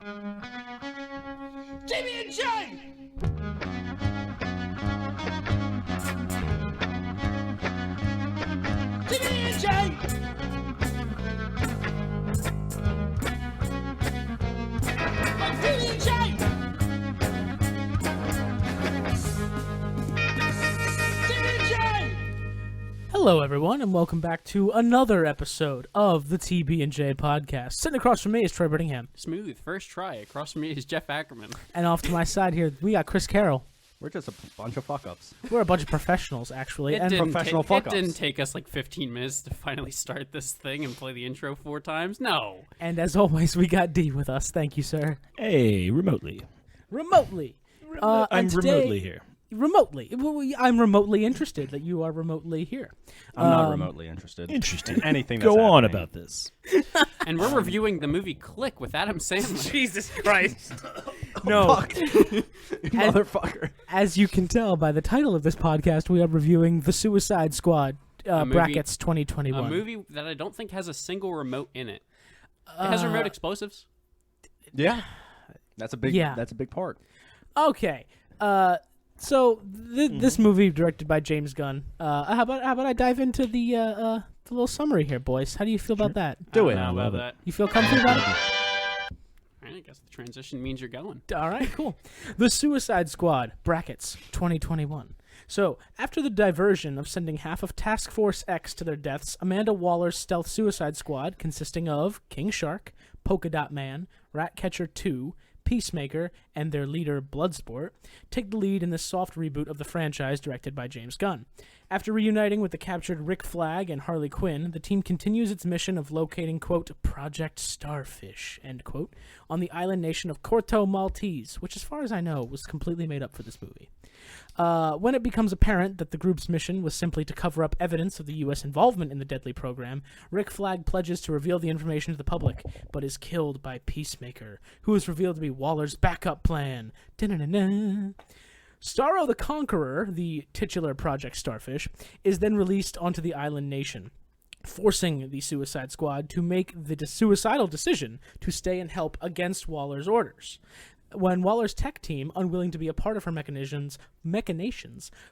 TB&J! TB&J! TB&J! Hello, everyone, and welcome back to another episode of the TB&J podcast. Sitting across from me is Troy Brittingham. Smooth. First try. Across from me is Jeff Ackerman. And off to my side here, we got Chris Carroll. We're just a bunch of fuck-ups. We're a bunch of professionals, actually. It didn't fuck-ups. take us like 15 minutes to finally start this thing and play the intro 4 times. No. And as always, we got D with us. Thank you, sir. Hey, remotely. Remotely. I'm remotely here. Remotely. I'm remotely interested that you are remotely here. I'm not remotely interested. Interesting. In anything that's Go on happening. about this. And we're reviewing the movie Click with Adam Sandler. Jesus Christ. No. Motherfucker. As you can tell by the title of this podcast, we are reviewing The Suicide Squad, brackets 2021. A movie that I don't think has a single remote in it. It has remote explosives. Yeah. That's a big Yeah. That's a big part. Okay. So this movie directed by James Gunn. How about I dive into the little summary here, boys? How do you feel about that? Do I it. don't know I love about it. that. You feel comfy about it? I guess the transition means you're going. All right, cool. The Suicide Squad, brackets 2021. So, after the diversion of sending half of Task Force X to their deaths, Amanda Waller's stealth Suicide Squad, consisting of King Shark, Polka Dot Man, Ratcatcher 2, Peacemaker, and their leader, Bloodsport, take the lead in this soft reboot of the franchise directed by James Gunn. After reuniting with the captured Rick Flag and Harley Quinn, the team continues its mission of locating, quote, Project Starfish, end quote, on the island nation of Corto Maltese, which, as far as I know, was completely made up for this movie. When it becomes apparent that the group's mission was simply to cover up evidence of the U.S. involvement in the deadly program, Rick Flag pledges to reveal the information to the public, but is killed by Peacemaker, who is revealed to be Waller's backup plan. Da-na-na-na. Starro the Conqueror, the titular Project Starfish, is then released onto the island nation, forcing the Suicide Squad to make the suicidal decision to stay and help against Waller's orders. When Waller's tech team, unwilling to be a part of her machinations,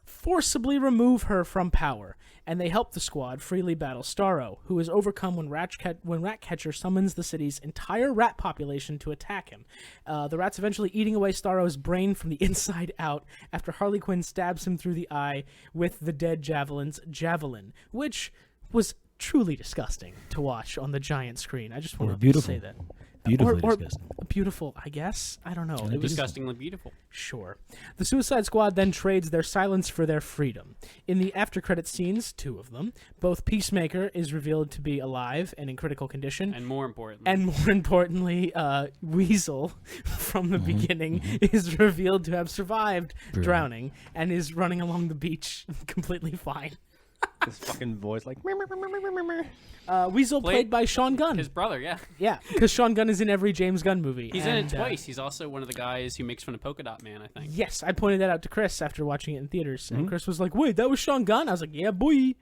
forcibly remove her from power, and they help the squad freely battle Starro, who is overcome when Ratcatcher summons the city's entire rat population to attack him. The rats eventually eating away Starro's brain from the inside out after Harley Quinn stabs him through the eye with the dead Javelin's javelin, which was truly disgusting to watch on the giant screen. I just want to say that. Beautifully or disgusting. Beautiful, I guess. I don't know. Yeah, It was Disgustingly beautiful. Sure. The Suicide Squad then trades their silence for their freedom. In the after-credit scenes, 2 of them, both Peacemaker is revealed to be alive and in critical condition. And more importantly. Weasel, from the beginning, is revealed to have survived drowning and is running along the beach completely fine. This fucking voice like... Weasel played by Sean Gunn. His brother, yeah. Yeah, because Sean Gunn is in every James Gunn movie. He's in it twice. He's also one of the guys who makes fun of Polka Dot Man, I think. Yes, I pointed that out to Chris after watching it in theaters, and Chris was like, "Wait, that was Sean Gunn?" I was like, "Yeah, boy."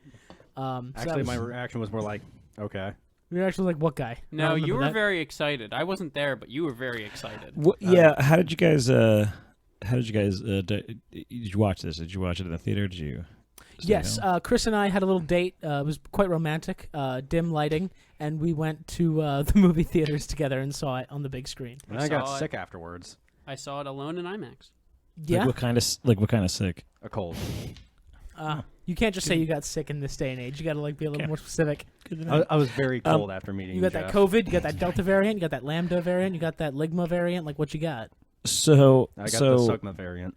Actually, my reaction was more like, okay. Your reaction was like, "What guy?" No, you were that. very excited. I wasn't there, but you were very excited. Yeah, how did you guys did you watch this? Did you watch it in the theater? Did you? Yes, Chris and I had a little date. It was quite romantic, dim lighting, and we went to the movie theaters together and saw it on the big screen. And I got sick afterwards. I saw it alone in IMAX. Yeah, What kind of sick? A cold. you can't just say you got sick in this day and age. You got to be a little more specific. I was very cold after meeting You got Jeff. that COVID, you got that Delta variant, you got that Lambda variant, you got that Ligma variant. Like, what you got? So I got the Sugma variant.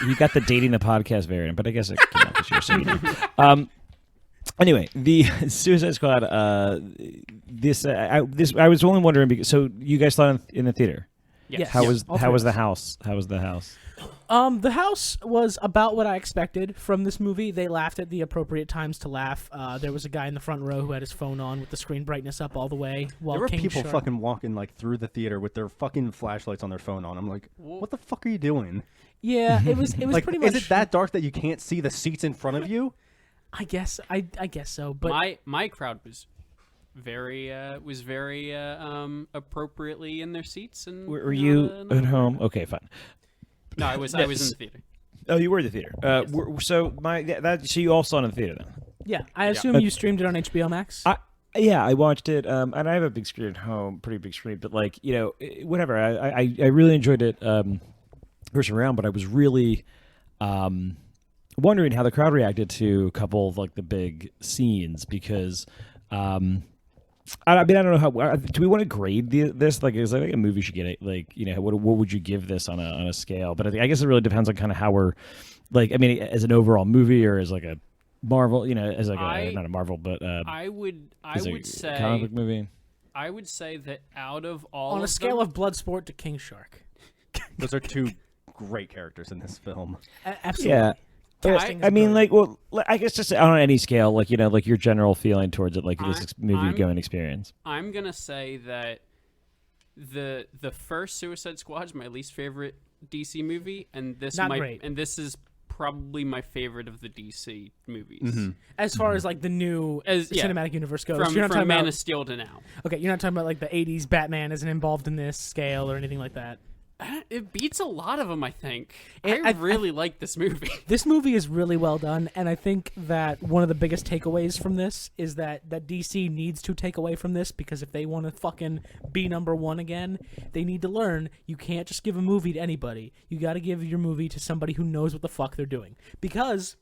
You got the dating the podcast variant, but I guess it came out this year. So you know. Anyway, the Suicide Squad. I was only wondering because you guys saw it in the theater. Yes. How was all the three of us. house? How was the house? The house was about what I expected from this movie. They laughed at the appropriate times to laugh. There was a guy in the front row who had his phone on with the screen brightness up all the way. While There were King people Shark... fucking walking like through the theater with their fucking flashlights on their phone on. I'm like, what the fuck are you doing? Yeah, it was like, pretty much. Is it that dark that you can't see the seats in front of you? I guess so. But my crowd was very appropriately in their seats. And Were you at home? Okay, fine. No, I was in the theater. Oh, you were in the theater. So you all saw it in the theater then? Yeah, I assume you streamed it on HBO Max. Yeah, I watched it, and I have a big screen at home, pretty big screen. But like, whatever. I really enjoyed it first round, but I was really wondering how the crowd reacted to a couple of like the big scenes because. I mean, I don't know how. Do we want to grade this? Like, is like a movie should get it? Like, what would you give this on a scale? But I guess it really depends on kind of how we're, like, I mean, as an overall movie or as like a Marvel, as like not a Marvel, but I would say comic book movie. I would say that out of all on a of scale them, of Bloodsport to King Shark. Those are two great characters in this film. Absolutely. Yeah. Casting I is mean, great. like, well, I guess just on any scale, like, like your general feeling towards it, like this movie-going experience. I'm gonna say that the first Suicide Squad is my least favorite DC movie, and this this is probably my favorite of the DC movies. Mm-hmm. As far as like the new cinematic universe goes, From you're not talking Man about of Steel to now. okay. You're not talking about like the '80s Batman isn't involved in this scale or anything like that. It beats a lot of them, I think. And I really like this movie. This movie is really well done, and I think that one of the biggest takeaways from this is that DC needs to take away from this, because if they want to fucking be number one again, they need to learn you can't just give a movie to anybody. You got to give your movie to somebody who knows what the fuck they're doing. Because,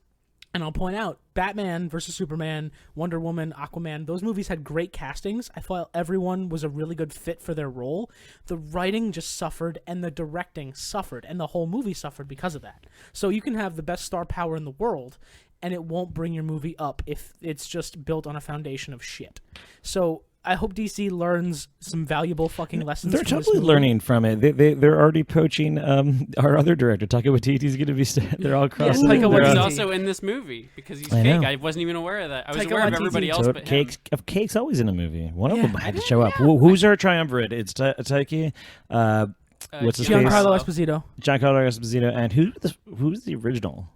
and I'll point out, Batman versus Superman, Wonder Woman, Aquaman, those movies had great castings. I felt everyone was a really good fit for their role. The writing just suffered, and the directing suffered, and the whole movie suffered because of that. So you can have the best star power in the world, and it won't bring your movie up if it's just built on a foundation of shit. So I hope DC learns some valuable fucking lessons. They're from this totally movie. learning from it. They're already poaching our other director, Taika Waititi's going to be. They're all crossing. Taika they're He's Waititi. on- also in this movie because he's I Cake. know. I wasn't even aware of that. I was Taika aware of Waititi. everybody else, So but him. Cake's always in a movie. One of Yeah. them had to show up. Who's our triumvirate? It's Taika. What's his face? Giancarlo Esposito. Giancarlo Esposito. And who's the original?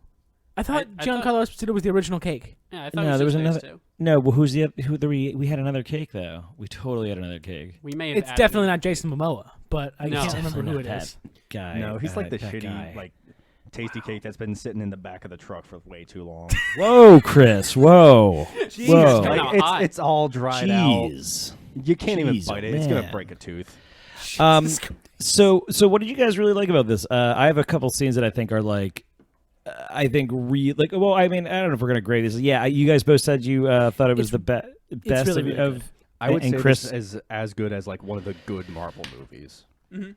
I thought I Giancarlo Esposito was the original Cake. Yeah, I thought No, it there was was just another. Too. No, well, who's the? We had another Cake though. We totally had another Cake. We may have. It's added definitely him. not Jason Momoa, but I No. can't remember who it That is. guy. No, he's like the that shitty, guy. like tasty cake that's been sitting in the back of the truck for way too long. Whoa, Chris. Whoa. Whoa. Kinda Like, hot. it's all dried out. Jeez. You can't even Jeez, bite it. man. It's gonna break a tooth. So what did you guys really like about this? I have a couple scenes that I think are like, I think like. Well, I mean, I don't know if we're gonna grade this. Yeah, you guys both said you thought it was the best really, really of. good. I would and say Chris, this is as good as like one of the good Marvel movies. Yeah,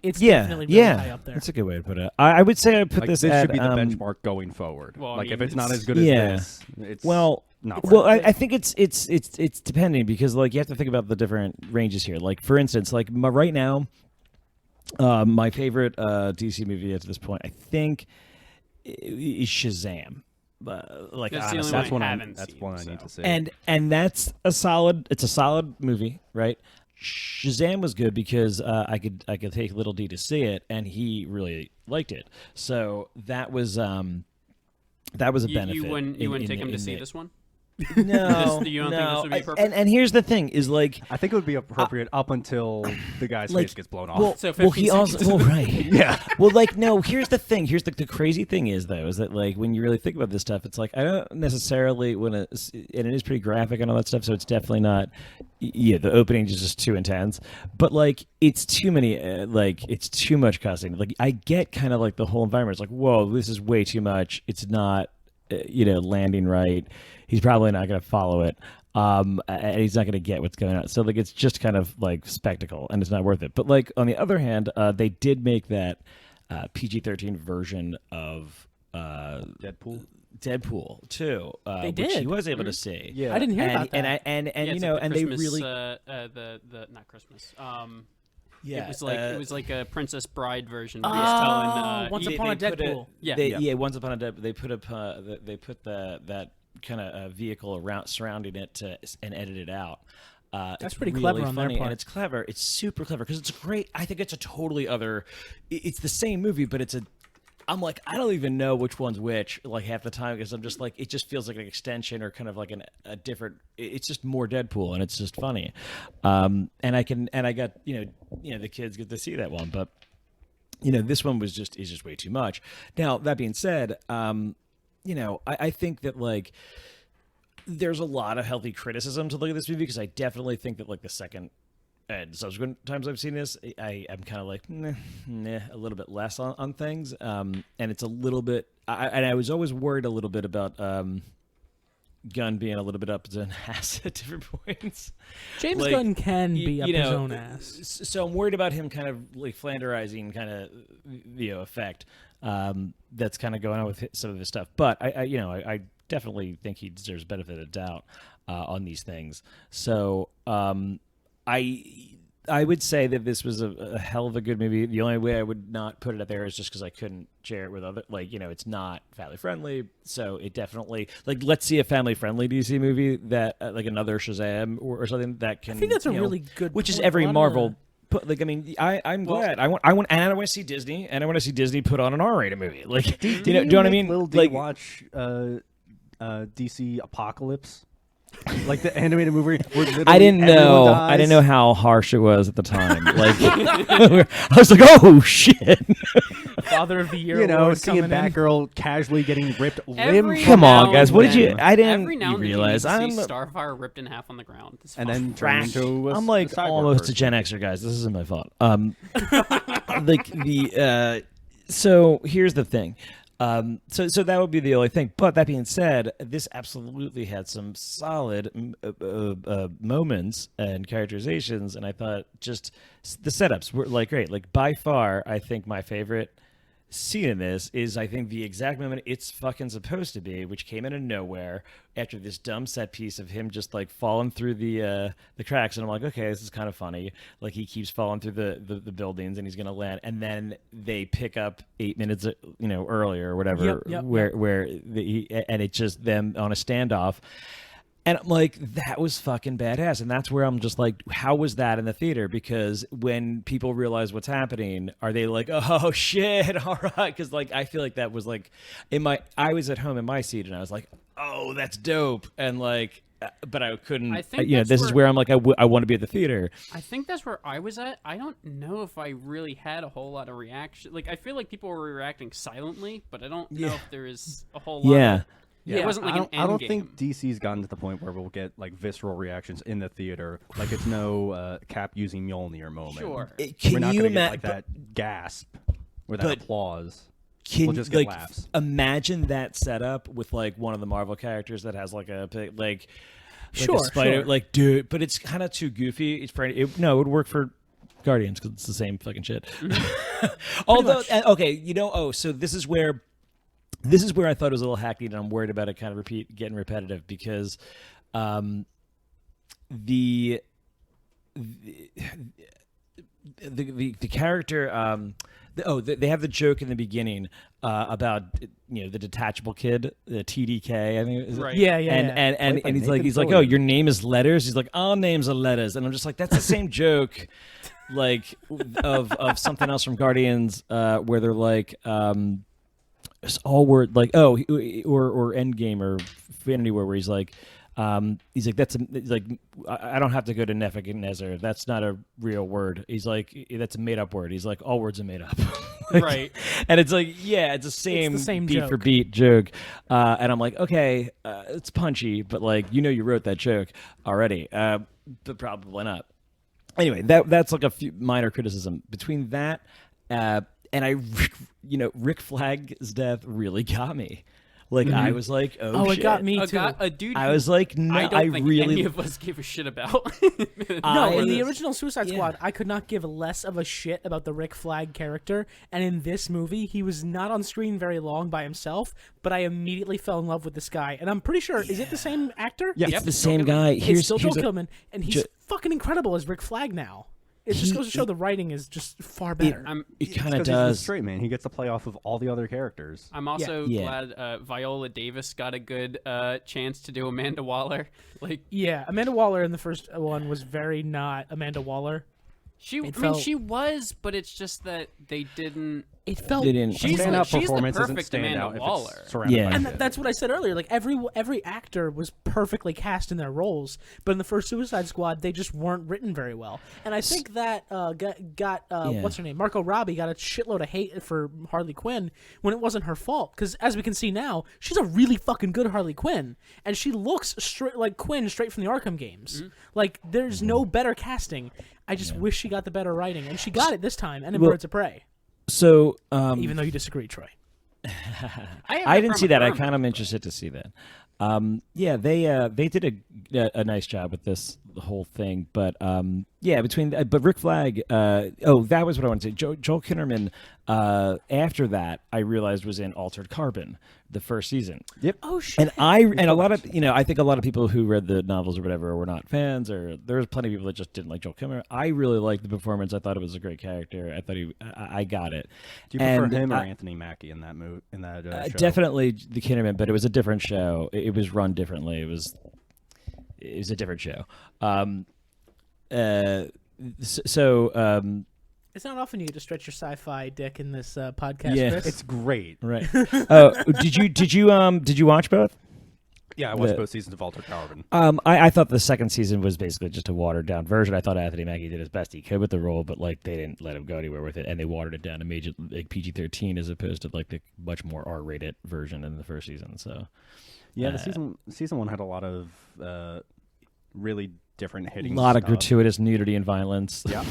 it's definitely really high up there. That's a good way to put it. I would say I put Like, this this at, should be the benchmark going forward. Well, I like mean, if it's not it's- as good as Yeah. this, it's Well, not. well, worth it. I think it's depending because like you have to think about the different ranges here. Like for instance, like right now, my favorite DC movie at this point, I think, is Shazam. Like That's the honestly, only that's one one. I I haven't that's seen, one I so. need to see. and that's a solid. It's a solid movie, right? Shazam was good because I could take Little D to see it, and he really liked it. So that was a benefit. You wouldn't take him to see the- this one? No, You don't think no. this would be perfect? And here's the thing: is like I think it would be appropriate up until the guy's like, face gets blown off. well, So well, 15 he also seconds. well, right. yeah. Well, like no. Here's the thing. Here's the crazy thing is though is that like when you really think about this stuff, it's like I don't necessarily want to, and it is pretty graphic and all that stuff. So it's definitely not. Yeah, the opening is just too intense. But like it's too many. Like it's too much cussing. Like I get kind of like the whole environment. It's like whoa, this is way too much. It's not. Landing right. He's probably not going to follow it. And he's not going to get what's going on. So like it's just kind of like spectacle, and it's not worth it. But like on the other hand, they did make that PG-13 version of Deadpool too, They which did? he was able to see. Yeah. I didn't hear about that. And Yeah, it's you know, like the and Christmas, they really the not Christmas. yeah, It was like a Princess Bride version. Where Oh, he's telling, Once they- Upon a they put Deadpool. Yeah. Once Upon a Deadpool. They put that kind of vehicle around surrounding it and edit it out. It's pretty really clever on their funny, part. and it's clever. It's super clever because it's great. I think it's a totally other. It's the same movie, but it's a I'm like, I don't even know which one's which, like half the time, because I'm just like, it just feels like an extension or kind of like a different. It's just more Deadpool, and it's just funny. And I got the kids get to see that one, but this one is just way too much. Now that being said, I think that like there's a lot of healthy criticism to look at this movie, because I definitely think that like the second and subsequent times I've seen this, I am kind of like a little bit less on things, and it's a little bit. I was always worried a little bit about Gunn being a little bit up his own ass at different points. James Gunn can be up his own ass, so I'm worried about him kind of like flanderizing kind of effect that's kind of going on with some of his stuff. But I definitely think he deserves benefit of doubt on these things. So. I would say that this was a hell of a good movie. The only way I would not put it up there is just because I couldn't share it with other, it's not family friendly. So it definitely, let's see a family friendly DC movie that like another Shazam or something that can. I think that's a really good. Which is every Marvel. I'm glad. I want to see Disney, and I want to see Disney put on an R-rated movie. Do you know what I mean? Little D watch DC Apocalypse. Like the animated movie where I didn't know how harsh it was at the time. I was like, oh shit. Father of the Year. Seeing Batgirl casually getting ripped limb. Come on, guys. What did you? I didn't every now and realize. Then you see Starfire ripped in half on the ground. And then turned into I'm like almost a Gen Xer, guys. This isn't my fault. So here's the thing. So that would be the only thing. But that being said, this absolutely had some solid moments and characterizations, and I thought just the setups were great. By far, I think my favorite scene in this is I think the exact moment it's fucking supposed to be, which came out of nowhere after this dumb set piece of him just falling through the cracks, and I'm like, okay, this is kind of funny. He keeps falling through the buildings and he's gonna land, and then they pick up 8 minutes earlier or whatever, where and it's just them on a standoff. And I'm like, that was fucking badass. And that's where I'm just like, how was that in the theater? Because when people realize what's happening, are they like, oh shit, all right? Because I feel like that was I was at home in my seat and I was like, oh, that's dope. And but I couldn't. I think this is where I'm like, I want to be at the theater. I think that's where I was at. I don't know if I really had a whole lot of reaction. I feel like people were reacting silently, but I don't know if there is a whole lot. Yeah. Yeah, it wasn't an I don't think DC's gotten to the point where we'll get visceral reactions in the theater. It's no Cap using Mjolnir moment. Sure. We're not going to get that gasp or that applause. We'll just get laughs. Imagine that setup with one of the Marvel characters that has a sure, spider, sure. Dude, but it's kind of too goofy. It would work for Guardians because it's the same fucking shit. Although, so this is where I thought it was a little hackneyed, and I'm worried about it kind of getting repetitive because the character they have the joke in the beginning about the detachable kid, the TDK, I think. Right. Yeah. And he's like, oh, your name is letters. He's like, all names are letters, and I'm just like, that's the same joke, of something else from Guardians, where they're like. It's all word or Endgame or Infinity War, where he's like I don't have to go to Nebuchadnezzar. That's not a real word. He's like, that's a made up word. He's like, all words are made up. Right. And it's it's the same beat joke. for beat joke. And I'm like, okay, it's punchy, but you wrote that joke already, but probably not. Anyway, that's a few minor criticism between that. And Rick Flag's death really got me. I was like, oh shit. It got me too. A dude I was like, no, I don't think any of us give a shit about. No, in the original Suicide Squad, I could not give less of a shit about the Rick Flag character. And in this movie, he was not on screen very long by himself, but I immediately fell in love with this guy. And I'm pretty sure, is it the same actor? Yeah, it's the same guy. It's still Joel Kilman, and he's fucking incredible as Rick Flag now. It just goes to show the writing is just far better. It kind of does. He's straight man. He gets to play off of all the other characters. I'm also glad Viola Davis got a good chance to do Amanda Waller. Amanda Waller in the first one was very not Amanda Waller. She was, but it's just that they didn't. it felt They didn't. She's Standout like, she's the performance isn't perfect standout Amanda if Waller. it's surrounded Yeah. by and shit. that's what I said earlier. Like every actor was perfectly cast in their roles, but in the first Suicide Squad, they just weren't written very well. And I think that got what's her name, Margot Robbie, got a shitload of hate for Harley Quinn when it wasn't her fault. Because as we can see now, she's a really fucking good Harley Quinn, and she looks straight like Quinn, straight from the Arkham games. Like there's no better casting. I just wish she got the better writing, and she got it this time, and in Birds of Prey. So, Even though you disagree, Troy. I didn't see that. I kind of interested to see that. Yeah, they did a nice job with this whole thing, but but Rick Flag. That was what I wanted to say. Joel Kinnaman. After that, I realized was in Altered Carbon, the first season. Yep. Oh shit! And a lot of I think a lot of people who read the novels or whatever were not fans, or there was plenty of people that just didn't like Joel Kinnaman. I really liked the performance. I thought it was a great character. I thought I got it. Do you prefer him or Anthony Mackie in that movie? In that show? Definitely the Kinnaman, but it was a different show. It was run differently. It was a different show. It's not often you get to stretch your sci-fi dick in this podcast. Yeah. Chris. It's great. Right. Did you watch both? Yeah, I watched both seasons of Altered Carbon. I thought the second season was basically just a watered down version. I thought Anthony Mackie did his best he could with the role, but like they didn't let him go anywhere with it, and they watered it down to major like PG-13 as opposed to like the much more R-rated version in the first season. So yeah, the season one had a lot of really different hitting. A lot of stuff. gratuitous nudity and violence. Yeah.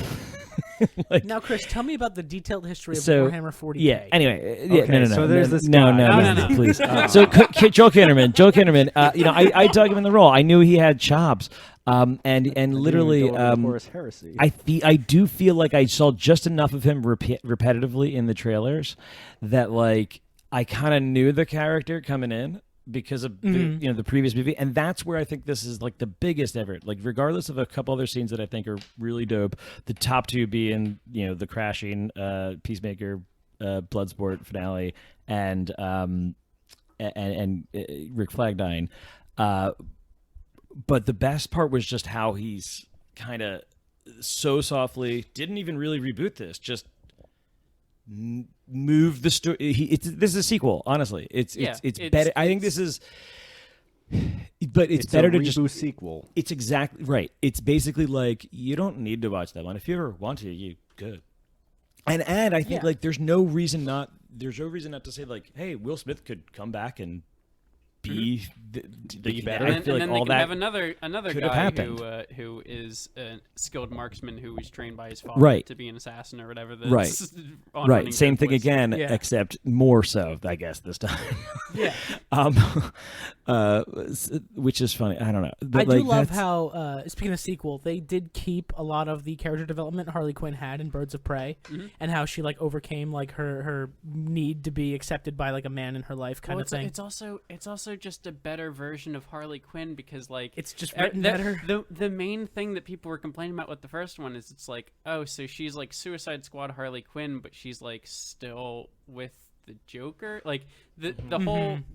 Now, Chris, tell me about the detailed history of Warhammer 40K. Yeah. Anyway. Okay, No. so there's this No, guy. please. So Joel Kinnaman. I dug him in the role. I knew he had chops. And literally, Horus Heresy. I do feel like I saw just enough of him repetitively in the trailers that like I kind of knew the character coming in because of the previous movie, and that's where I think this is like the biggest ever. Like regardless of a couple other scenes that I think are really dope, the top two being the crashing Peacemaker Bloodsport finale and Rick Flag dying. But the best part was just how he's kind of so softly didn't even really reboot this, just move the story. This is a sequel, honestly. It's better. I think this is, but it's better to just sequel. It's exactly right. It's basically like you don't need to watch that one. If you ever want to, you could. And I think like there's no reason not to say like, hey, Will Smith could come back and be better. And, feel and like then all they that can have another could have guy happened. who is a skilled marksman who was trained by his father Right. to be an assassin or whatever. Right. Same thing again, Yeah. except more so, I guess, this time. Yeah. Which is funny. I don't know. But I do like, love that's- how, speaking of sequel, they did keep a lot of the character development Harley Quinn had in Birds of Prey, and how she like overcame like her need to be accepted by like a man in her life kind of thing. It's also just a better version of Harley Quinn because like It's just written better. The main thing that people were complaining about with the first one is it's like, oh, so she's like Suicide Squad Harley Quinn, but she's like still with the Joker. Like the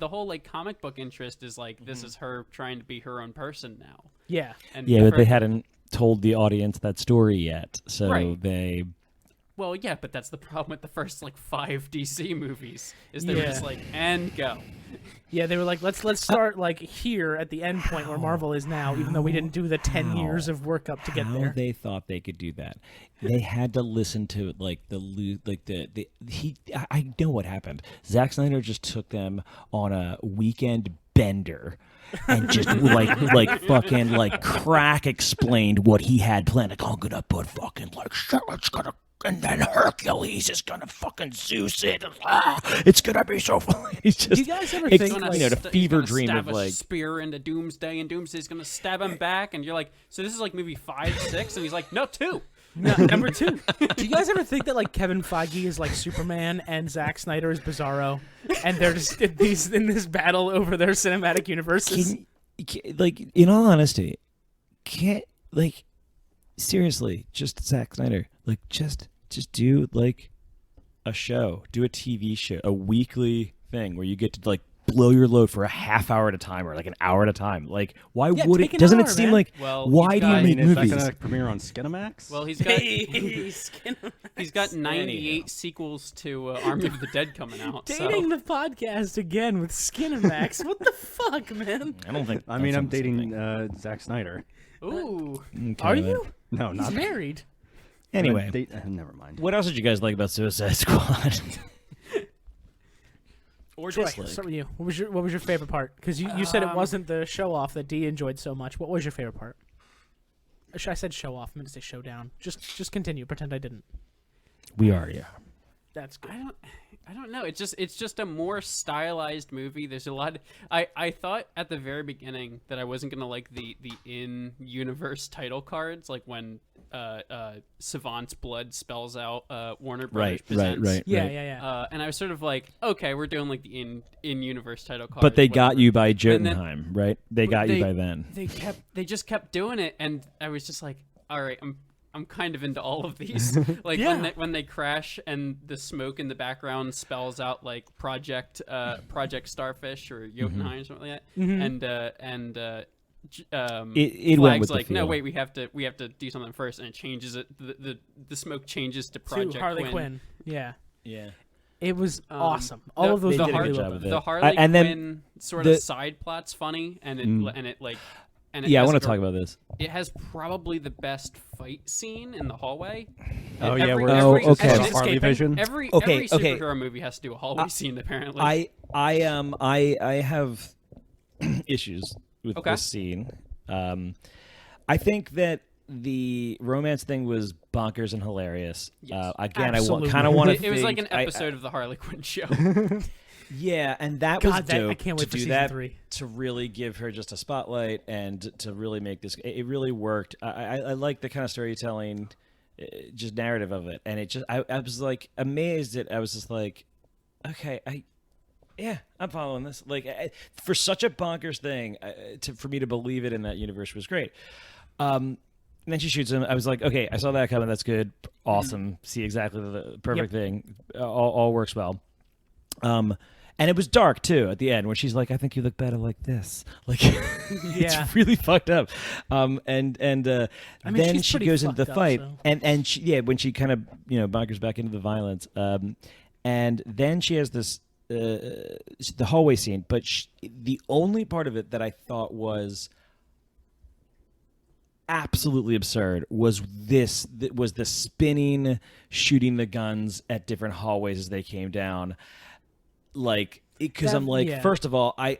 whole like comic book interest is like this is her trying to be her own person now. Yeah. And but they hadn't told the audience that story yet, so Right. they. Well, yeah, but that's the problem with the first like 5 DC movies is they were just like and go. Yeah, they were like, let's start like here at the end point where Marvel is now, even though we didn't do the 10 years of work up to get How there. they thought they could do that? They had to listen to like I know what happened. Zack Snyder just took them on a weekend bender and just like fucking like crack explained what he had planned. Like, I'm gonna put fucking like Charlotte's gonna. And then Hercules is gonna fucking Zeus it. It's gonna be so fun. He's just, Do you guys ever think, like, the fever dream stab of like a spear into Doomsday, and Doomsday's gonna stab him back, and you're like, so this is like movie 5, 6, and he's like, no, 2. No, number 2. Do you guys ever think that like Kevin Feige is like Superman and Zack Snyder is Bizarro, and they're just in this battle over their cinematic universes? Like, in all honesty, can't like seriously, just Zack Snyder, like just do like a show, do a TV show, a weekly thing where you get to like blow your load for a half hour at a time or like an hour at a time. Like, why would take it? an Doesn't hour, it seem man. like Well, why he's do you got- make Is that movies? gonna premiere on Skinamax? Well, he's got Hey, skin. He's got 98 sequels to Army of the Dead coming out. Dating the podcast again with Skinamax. What the fuck, man? I don't think. I mean, that's I'm the same dating thing. Zack Snyder. Ooh. Okay, Are then. you? No, He's not married. Anyway, never mind. what else did you guys like about Suicide Squad? Or Troy, dislike? start with you. What was your favorite part? Because you said it wasn't the show off that D enjoyed so much. What was your favorite part? I said show off. I meant to say show down. Just continue. Pretend I didn't. We already are. That's good. I don't know. It's just a more stylized movie. There's a lot. I thought at the very beginning that I wasn't gonna like the in-universe title cards, like when Savant's blood spells out Warner Brothers Presents. Right. Yeah. And I was sort of like, okay, we're doing like the in-universe title cards. But they got whatever. you by And then- Jotunheim, right? They got you by then. They just kept doing it, and I was just like, all right, I'm kind of into all of these. Like when they crash and the smoke in the background spells out like Project Starfish or Jotunheim or something like that. And It went Flag's with like, the no, feel. wait, we have to do something first, and it changes it. The smoke changes to Project To Harley Quinn. Yeah. Yeah. It was awesome. All of those They were did a really good well job done. with it. the Harley And then Quinn sort the- of side plot's funny, and it like. And it Yeah, I has, want like, to talk about this. It has probably the best fight scene in the hallway. Oh And yeah, every- we're every- okay. every- Harley Vision. Every Okay. superhero movie has to do a hallway scene apparently. I have issues with Okay. this scene. I think that the romance thing was bonkers and hilarious. Yes. Again, Absolutely. I kind of want to. It was like an episode of the Harley Quinn show. Yeah, and that God, was that- I dope can't wait to for do season that 3. to really give her just a spotlight and to really make this. It really worked. I like the kind of storytelling, just narrative of it, and it just I was like amazed at. I was just like, okay, I'm following this. Like for such a bonkers thing, for me to believe it in that universe was great. And then she shoots him. I was like, okay, I saw that coming. That's good. Awesome. See exactly the perfect thing. All works well. And it was dark too at the end when she's like, "I think you look better like this." Like, Yeah. it's really fucked up. And then she's she pretty goes into the fucked up, fight, so. and she, when she kind of bunkers back into the violence, and then she has this the hallway scene. But the only part of it that I thought was absolutely absurd was the spinning, shooting the guns at different hallways as they came down. Like, because I'm like, yeah. first of all, I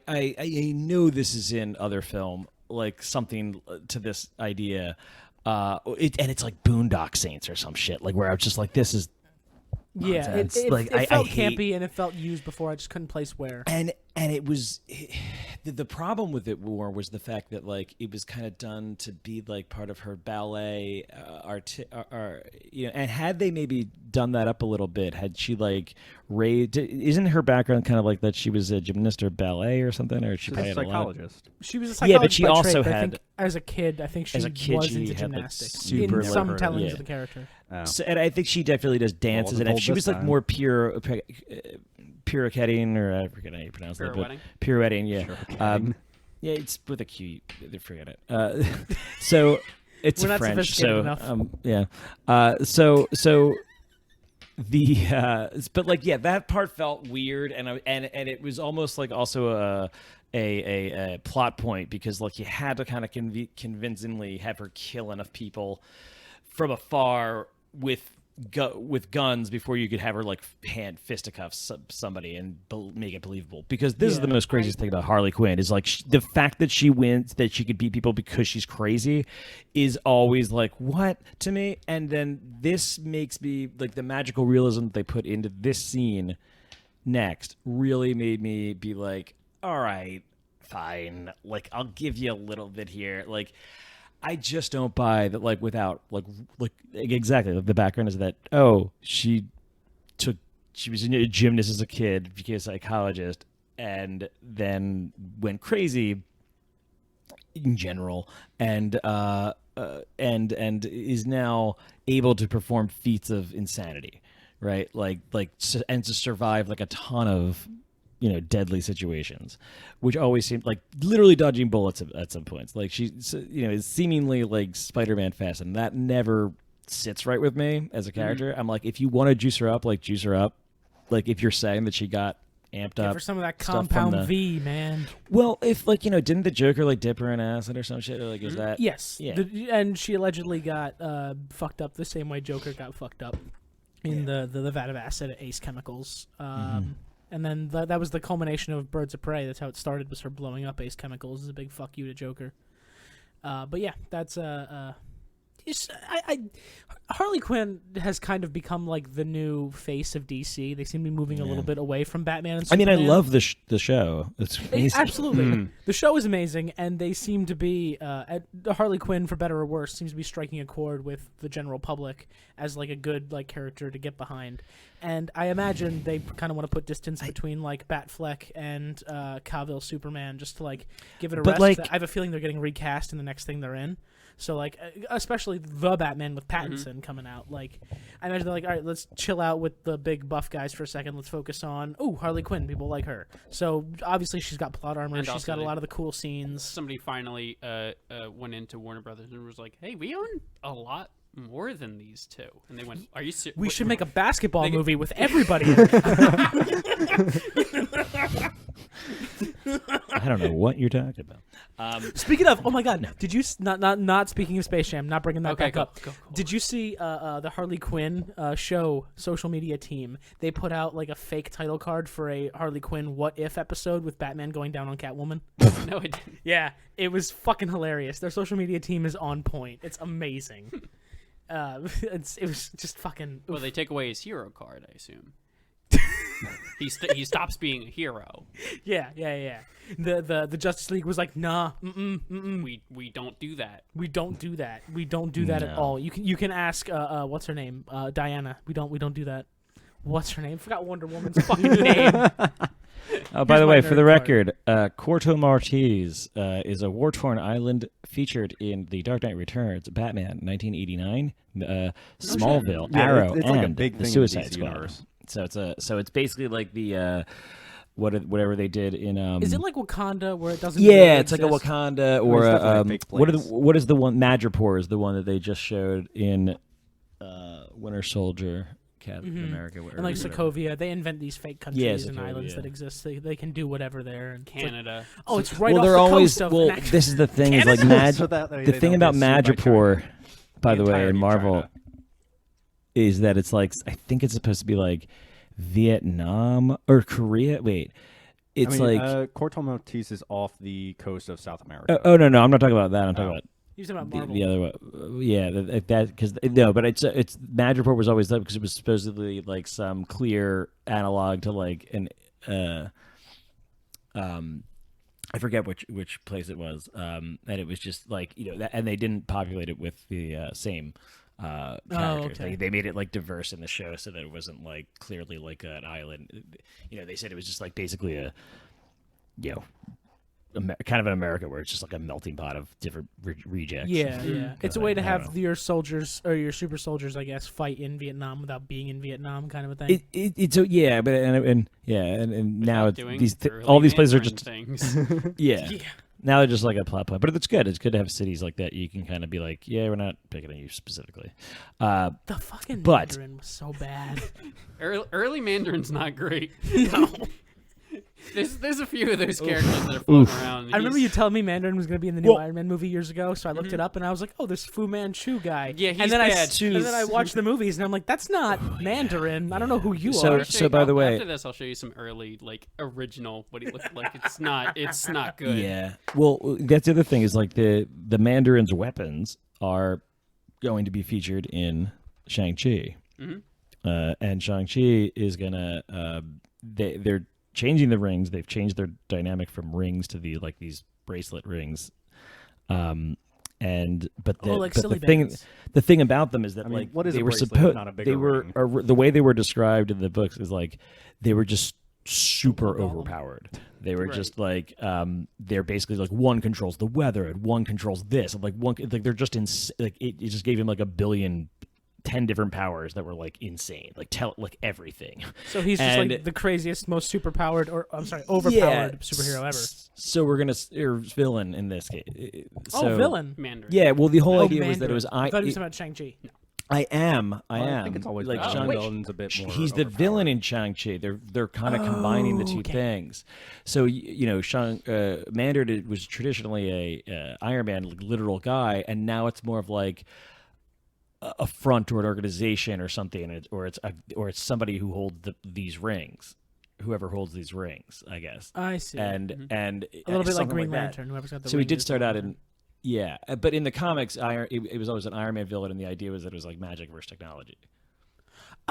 know this is in other film, like something to this idea, and it's like Boondock Saints or some shit, like where I was just like, this is nonsense. It Like, I felt hate- campy and it felt used before. I just couldn't place where. and it was the problem with it more was the fact that like it was kind of done to be like part of her ballet and had they maybe done that up a little bit, had she like raised, isn't her background kind of like that she was a gymnast or ballet or something, or she She's probably a had a lot of- psychologist. She was a Yeah, psychologist but she by also trade, but I had- think as a kid, I think she as a kid, was she into had, like, gymnastics super in some elaborate- tellings yeah. of the character. Oh. So, and I think she definitely does dances, wasn't and told she this was like time. more pirouetting, or I forget how you pronounce that, but Pirouetting? pirouetting, yeah. Pirouetting. Yeah, it's with a Q. Forget it. So it's We're not French. sophisticated So enough. yeah. So the but like yeah, that part felt weird, and it was almost like also a plot point, because like you had to kind of convincingly have her kill enough people from afar with guns before you could have her like hand fisticuffs somebody and make it believable. Because this is the most craziest thing about Harley Quinn is like the fact that she wins, that she could beat people because she's crazy, is always like what to me. And then this makes me like the magical realism that they put into this scene next really made me be like, all right, fine, like I'll give you a little bit here. Like I just don't buy that, like, without like exactly like the background is that, oh, she was a gymnast as a kid, became a psychologist, and then went crazy in general, and is now able to perform feats of insanity, right? And to survive like a ton of deadly situations, which always seemed like literally dodging bullets at some points. Like she, is seemingly like Spider-Man fast, and that never sits right with me as a character. I'm like, if you want to juice her up, like juice her up. Like if you're saying that she got amped up for some of that stuff from compound V, man. Well, if like didn't the Joker like dip her in acid or some shit? Or, like is that Yes. Yeah. And she allegedly got fucked up the same way Joker got fucked up in the vat of acid at Ace Chemicals. And then that was the culmination of Birds of Prey. That's how it started, was her blowing up Ace Chemicals as a big fuck you to Joker. But yeah, that's Harley Quinn has kind of become like the new face of DC. They seem to be moving a little bit away from Batman and Superman. I mean, I love the show. It's amazing. Absolutely. The show is amazing, and they seem to be Harley Quinn, for better or worse, seems to be striking a chord with the general public as like a good like character to get behind. And I imagine they kind of want to put distance between like Batfleck and Cavill Superman just to like give it a rest. Like, I have a feeling they're getting recast in the next thing they're in. So, like, especially the Batman with Pattinson coming out. Like, I imagine they're like, all right, let's chill out with the big buff guys for a second. Let's focus on, Harley Quinn. People like her. So, obviously, she's got plot armor. And She's also got a lot of the cool scenes. Somebody finally went into Warner Brothers and was like, hey, we own a lot more than these two. And they went, are you serious? We should make a basketball movie with everybody in it. I don't know what you're talking about. Speaking of, oh my God, did you not speaking of Space Jam, not bringing that back up? Go. Did you see the Harley Quinn show social media team? They put out like a fake title card for a Harley Quinn What If episode with Batman going down on Catwoman. No, I didn't. Yeah, it was fucking hilarious. Their social media team is on point. It's amazing. It was just fucking. Well, they take away his hero card, I assume. He stops being a hero. Yeah. The Justice League was like, nah, We don't do that. We don't do that. We don't do that at all. You can ask what's her name, Diana. We don't do that. What's her name? Forgot Wonder Woman's fucking name. Oh, by Here's the my way, nerd for the card. record, Corto Maltese is a war-torn island featured in The Dark Knight Returns, Batman, 1989, Smallville, Yeah, Arrow, it's and like a big the thing in the Suicide DC Squad. universe. So it's basically like the whatever they did in. Is it like Wakanda where it doesn't? Yeah, really it's like a exist? Wakanda Well, or it's definitely a fake place. what is the one? Madripoor is the one that they just showed in Winter Soldier, Captain America, And like Sokovia, they invent these fake countries Yeah, and Sokovia, islands that exist. They can do whatever there. And it's like, Canada. it's right Well, off they're the always coast of. well. an This is the thing is like So that way the they thing don't about get sued by Madripoor, China. by The the way, in entirety of Marvel, China. is that it's like I think it's supposed to be like Vietnam or Korea. Wait, it's Corto Maltese is off the coast of South America. oh no, I'm not talking about that. I'm talking about You're talking about Marvel. the other one. Yeah, that because no, but it's Madripoor was always that because it was supposedly like some clear analog to like an I forget which place it was, and it was just like and they didn't populate it with the same characters. okay. They made it like diverse in the show so that it wasn't like clearly like an island. They said it was just like basically a kind of an America where it's just like a melting pot of different rejects. Yeah. It's a way to I don't have know. your soldiers or your super soldiers, I guess, fight in Vietnam without being in Vietnam, kind of a thing. It's but and now it's Doing all these places are Mandarin just things. Yeah. now they're just like a plot point. But it's good. It's good to have cities like that. You can kind of be like, yeah, we're not picking on you specifically. The fucking but- Mandarin was so bad. Early Mandarin's not great. No. There's a few of those characters that are floating around. I remember you telling me Mandarin was going to be in the new Iron Man movie years ago, so I looked it up and I was like, oh, this Fu Manchu guy. Yeah, he's and then bad. and then I watched the movies and I'm like, that's not Mandarin. I don't know who you So- are. so by the way- after this, I'll show you some early original what he looked like. It's not good. Yeah. Well, that's the other thing is like the Mandarin's weapons are going to be featured in Shang Chi, and Shang Chi is gonna they're changing the rings. They've changed their dynamic from rings to these bracelet rings. But like the silly thing bands. the thing about them is that I mean, like what is they a were bracelet, supposed not a bigger they were ring? the way they were described in the books is like they were just super overpowered. They were just like they're basically like one controls the weather and one controls this and like they're just it just gave him like 10 different powers that were like insane, like everything. So he's just And- like the craziest, most overpowered superhero ever. So we're gonna villain in this case. Villain. Mandarin. Yeah, well, the whole idea was that Mandarin. it was I thought he was talking about Shang-Chi. I am. I think it's always like been. Shang. The villain's a bit more. He's the villain in Shang-Chi. They're kind of combining the two things. So Mandarin was traditionally a Iron Man, like, literal guy, and now it's more of like a front to an organization or something, or it's somebody who holds these rings. Whoever holds these rings, I guess. I see. And a little bit like something Green that. Lantern. Whoever's got the So he ring did is start the out Lantern. but in the comics, it was always an Iron Man villain, and the idea was that it was like magic versus technology.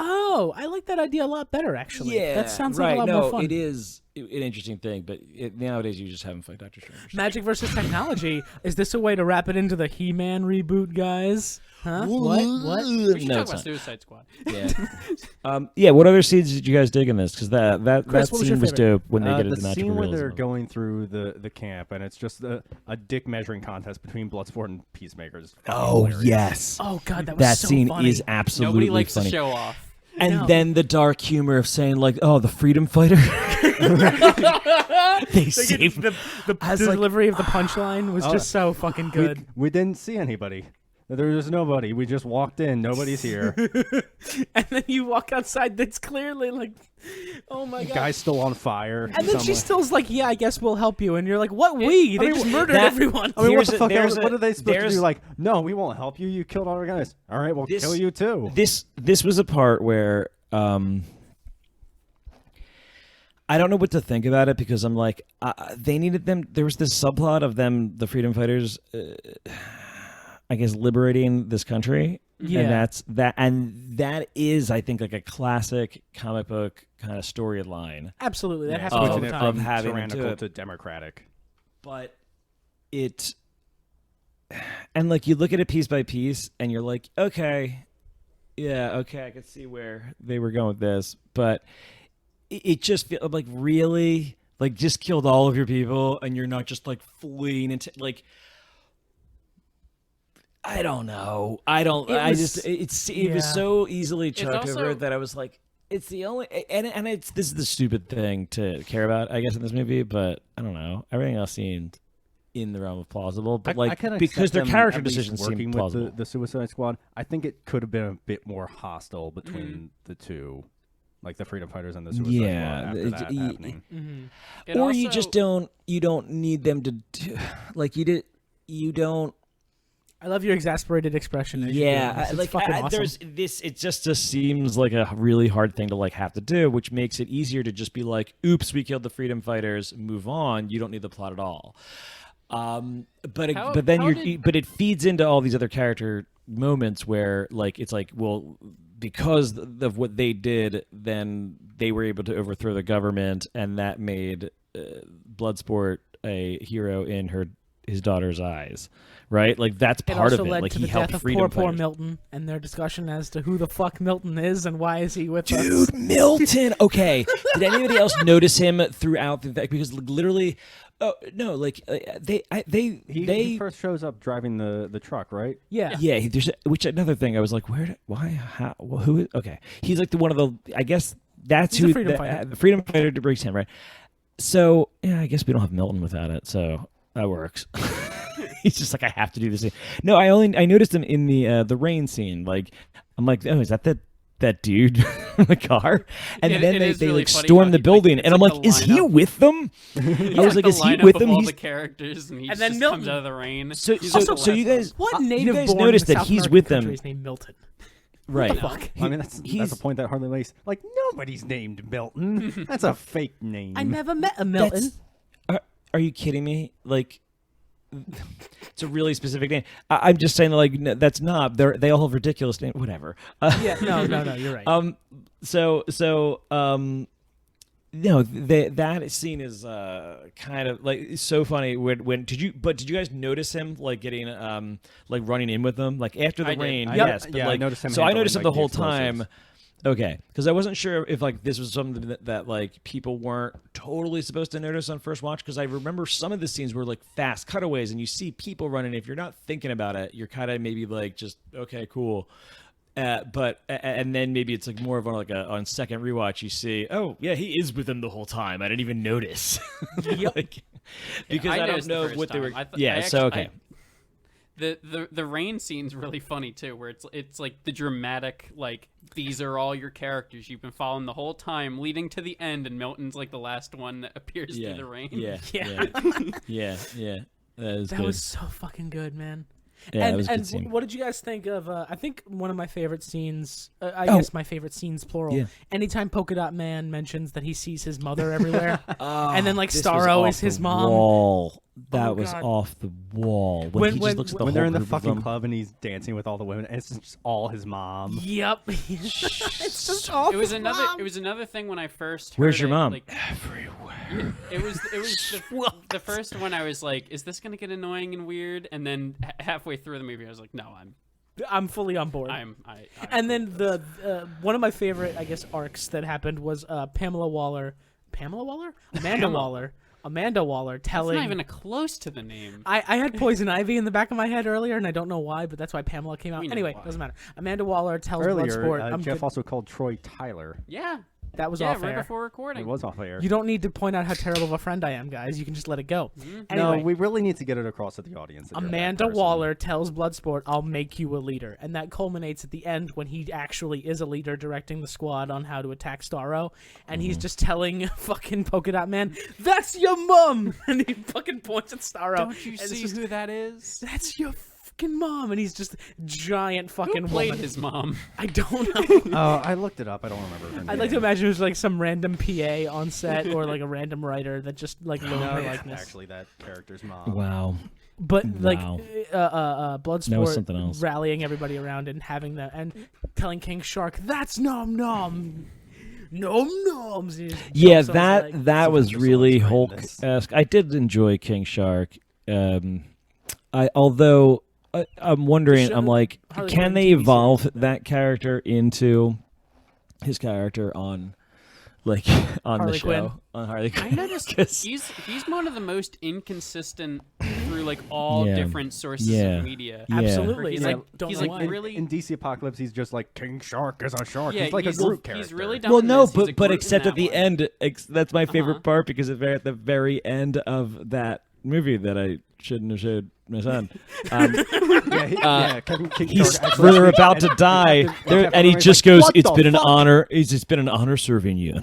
Oh, I like that idea a lot better, actually. That sounds like right. a lot No, more fun. it is an interesting thing, but nowadays you just have him fight Doctor Strange. Magic versus technology. Is this a way to wrap it into the He-Man reboot, guys? Huh? What? We should No, talk it's about not. Suicide Squad. Yeah. What other scenes did you guys dig in this? Because that Chris, what was your scene was favorite? dope when they get the into magical scene where realism. they're going through the camp, and it's just a dick measuring contest between Bloodsport and Peacemakers. Oh Hilarious. yes, Oh, God, that was that so scene funny. is absolutely Nobody likes funny. to show off. And No. then the dark humor of saying like, "Oh, the freedom fighter." They saved the delivery of the punchline was just so fucking good. We didn't see anybody. There was nobody. We just walked in. Nobody's here. And then you walk outside, that's clearly like, oh my God. Guy's still on fire. And then she still's like, yeah, I guess we'll help you. And you're like, what we? They just murdered that- everyone. I mean, what Here's the a- fuck? there's What a- are they supposed to there's- do? Like, no, we won't help you. You killed all our guys. All right, we'll kill you too. This was a part where I don't know what to think about it, because I'm like, they needed them. There was this subplot of them, the freedom fighters, I guess, liberating this country. Yeah. And that is, I think, like a classic comic book kind of storyline. Absolutely. That Yeah, happens all switching the it time. from having them tyrannical do it. to democratic. But it, and like you look at it piece by piece, and you're like, okay, yeah, okay, I could see where they were going with this, but it just feels like, really, like, just killed all of your people, and you're not just like fleeing into like. I don't know. It was so easily chucked also- over that I was like, it's the only, and this is the stupid thing to care about, I guess, in this movie, but I don't know. Everything else seemed in the realm of plausible, but I can because accept their them character at least decisions working seemed with plausible. the Suicide Squad. I think it could have been a bit more hostile between the two, like the Freedom Fighters and the Suicide Yeah, Squad. After that happening. It Or you also- just you don't need them to do, like you don't. I love your exasperated expression. as you do this. It's fucking awesome. there's this. It just seems like a really hard thing to like have to do, which makes it easier to just be like, "Oops, we killed the freedom fighters. Move on. You don't need the plot at all." But it feeds into all these other character moments where like it's like, well, because of what they did, then they were able to overthrow the government, and that made Bloodsport a hero in his daughter's eyes. Right, like that's It part also of it. led Like to he the helped death of freedom poor fighters. Milton and their discussion as to who the fuck Milton is and why is he with us. Dude, Milton. Okay, did anybody else notice him throughout the because literally, oh no, like He first shows up driving the truck, right? Yeah. yeah. There's which another thing I was like, why, how, well, who? Okay, he's like one of the. I guess that's He's a who freedom fighter. the freedom fighter breaks him, right? So yeah, I guess we don't have Milton without it, so that works. He's just like, I have to do this thing. No, I noticed him in the rain scene. Like, I'm like, oh, is that dude in the car? And then it they is really like funny storm how the he, building, it's and I'm like like, the is he lineup. with them? I was like, is he with them? All He's the characters, and he And just then comes Milton. out of the rain. so He's so, just the so you last guys What you native guys born noticed that South he's American with country them, is named Milton? right? the fuck? I mean, that's He's- a point that hardly makes. Like, nobody's named Milton. That's a fake name. I never met a Milton. Are you kidding me? Like, it's a really specific name. I'm just saying, like, no, that's not. They all have ridiculous names. Whatever. Yeah, no, you're right. No, that scene is kind of like so funny. When did you guys notice him like getting like running in with them like after the I did. rain? Yep. Yes, but Yeah, I like noticed him so I handling, noticed him like, the the whole explosives. time. Okay, because I wasn't sure if like this was something that like people weren't totally supposed to notice on first watch, because I remember some of the scenes were like fast cutaways and you see people running. If you're not thinking about it, you're kind of maybe like just okay, cool. But and then maybe it's like more of on second rewatch you see, oh yeah, he is with them the whole time. I didn't even notice. Yep. Like, because I don't noticed the know first what they were. time. Yeah, so okay. The rain scene's really funny too, where it's like the dramatic, like, these are all your characters you've been following the whole time, leading to the end, and Milton's like the last one that appears through the rain. Yeah. That was so fucking good, man. Yeah, and it was a good scene. What did you guys think of? I think one of my favorite scenes. I guess my favorite scenes, plural. Yeah. Anytime Polka Dot Man mentions that he sees his mother everywhere, and then like This Starro was is off his the mom. Wall. That Oh, was God. off the wall. When he just looks at the when whole they're in the group of fucking them. club and he's dancing with all the women, and it's just all his mom. Yep. It's just all It was his another. mom. It was another thing when I first. Where's heard your it, mom? Like, it was the first one. I was like, is this gonna get annoying and weird? And then halfway through the movie, I was like, no, I'm fully on board. I'm And then the one of my favorite, I guess, arcs that happened was Amanda Waller telling. It's not even close to the name. I had Poison Ivy in the back of my head earlier, and I don't know why, but that's why Pamela came out. We know Anyway, why. doesn't matter. Amanda Waller tells Earlier, Bloodsport. Jeff also called Troy Tyler. Yeah, that was yeah, off right air. before recording. It was off air. You don't need to point out how terrible of a friend I am, guys. You can just let it go. No, Anyway, we really need to get it across to the audience. that you're a bad Amanda person. Waller tells Bloodsport, "I'll make you a leader," and that culminates at the end when he actually is a leader, directing the squad on how to attack Starro, and he's just telling fucking Polka Dot Man, "That's your mom," and he fucking points at Starro. Don't you and it's see just, who that is? That's your fucking mom, and he's just giant fucking Who played woman. his mom? I don't know. Oh, I looked it up. I don't remember her name. I'd like to imagine it was like some random PA on set or like a random writer that just like loaned No, her it's likeness. actually that character's mom. Wow. But like Wow. Bloodsport something else. rallying everybody around and having that and telling King Shark, "That's nom nom, nom noms." And he just Yeah, jumps on his leg. that was Someone really just writing Hulk-esque. I did enjoy King Shark. Although I'm wondering, Should- I'm like, Harley can Quinn they TV evolve series. that character into his character on, like, on Harley the show Quinn. on Harley I Quinn? noticed 'Cause- he's one of the most inconsistent through like all Yeah. different sources Yeah. of media. Yeah. Absolutely. He's and I like- don't he's know like why. really- In DC Apocalypse, he's just like King Shark is a shark. Yeah, he's like a Groot character. He's really done. Well, no, this. He's a but Groot in except that at the one. end, that's my favorite Uh-huh. part because at the very end of that movie that I shouldn't have showed my son. King He's Shark actually- they're about to and die, Captain and he America's just like, goes, "What "It's the been an fuck?" honor. It's been an honor serving you."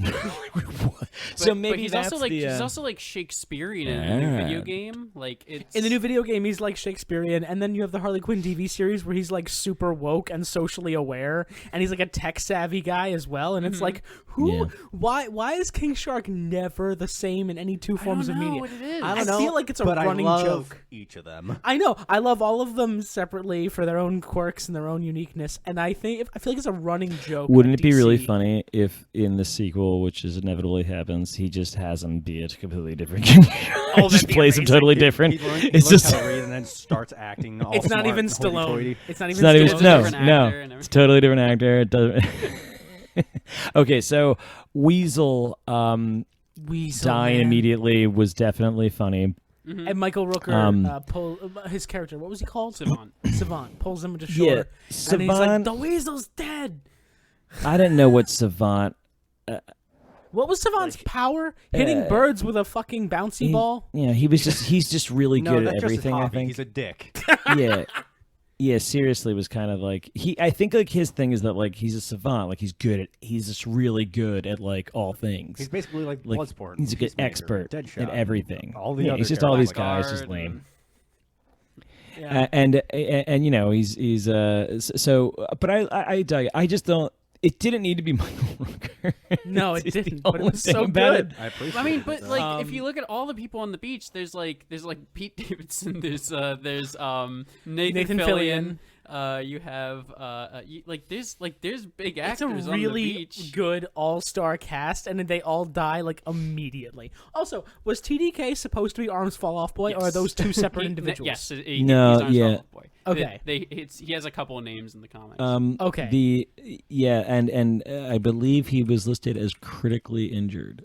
So maybe but he's that's also like the, he's also like Shakespearean in the new video Yeah. game. Like it's In the new video game, he's like Shakespearean, and then you have the Harley Quinn TV series where he's like super woke and socially aware, and he's like a tech savvy guy as well. And it's like, Yeah. why is King Shark never the same in any two forms of media? what it is. I I don't know, feel like it's a but running I love joke. each of them. I know. I love all of them separately for their own quirks and their own uniqueness, and I feel like it's a running joke. Wouldn't at it be really DC. funny if in the sequel, which is inevitably happens, he just has him be a completely different character? Oh, just that'd be plays him amazing. totally different. He learns It's just how to read and then starts acting. All It's not smart even and Stallone. hoity-toity. It's not it's even. not even Stallone. It's a no different no. actor and It's a totally different actor. It doesn't. Okay, so Weasel Weasel, dying man. immediately was definitely funny. And Michael Rooker, Um, his character, what was he called? Savant. Savant pulls him to shore, Yeah, and he's like, Savant. "The Weasel's dead." I didn't know what Savant. What was Savant's power? Hitting birds with a fucking bouncy ball. Yeah, he's just really No, good that's at just his everything. I hobby. think. He's a dick. Yeah, seriously, was kind of like I think like his thing is that like he's a savant, like he's just really good at like all things. He's basically like Bloodsport. He's a good Peacemaker, expert Deadshot, at everything. All the yeah, other he's just all these characters. guys just lame. Yeah. And you know he's so, but I dug it. I just don't. It didn't need to be Michael Rooker. No, it It's the didn't, but it only was thing so about good. it. I appreciate I mean, it. but like if you look at all the people on the beach, there's like Pete Davidson, there's Nathan Fillion. You have there's big It's a actors on the really beach. good all-star cast, and they all die like immediately. Also, was TDK supposed to be Arms Fall Off Boy, or are Yes. those two separate individuals? Yes, No, he's Arms yeah. Fall Off Boy. Okay. He has a couple of names in the comics. Okay. And I believe he was listed as critically injured.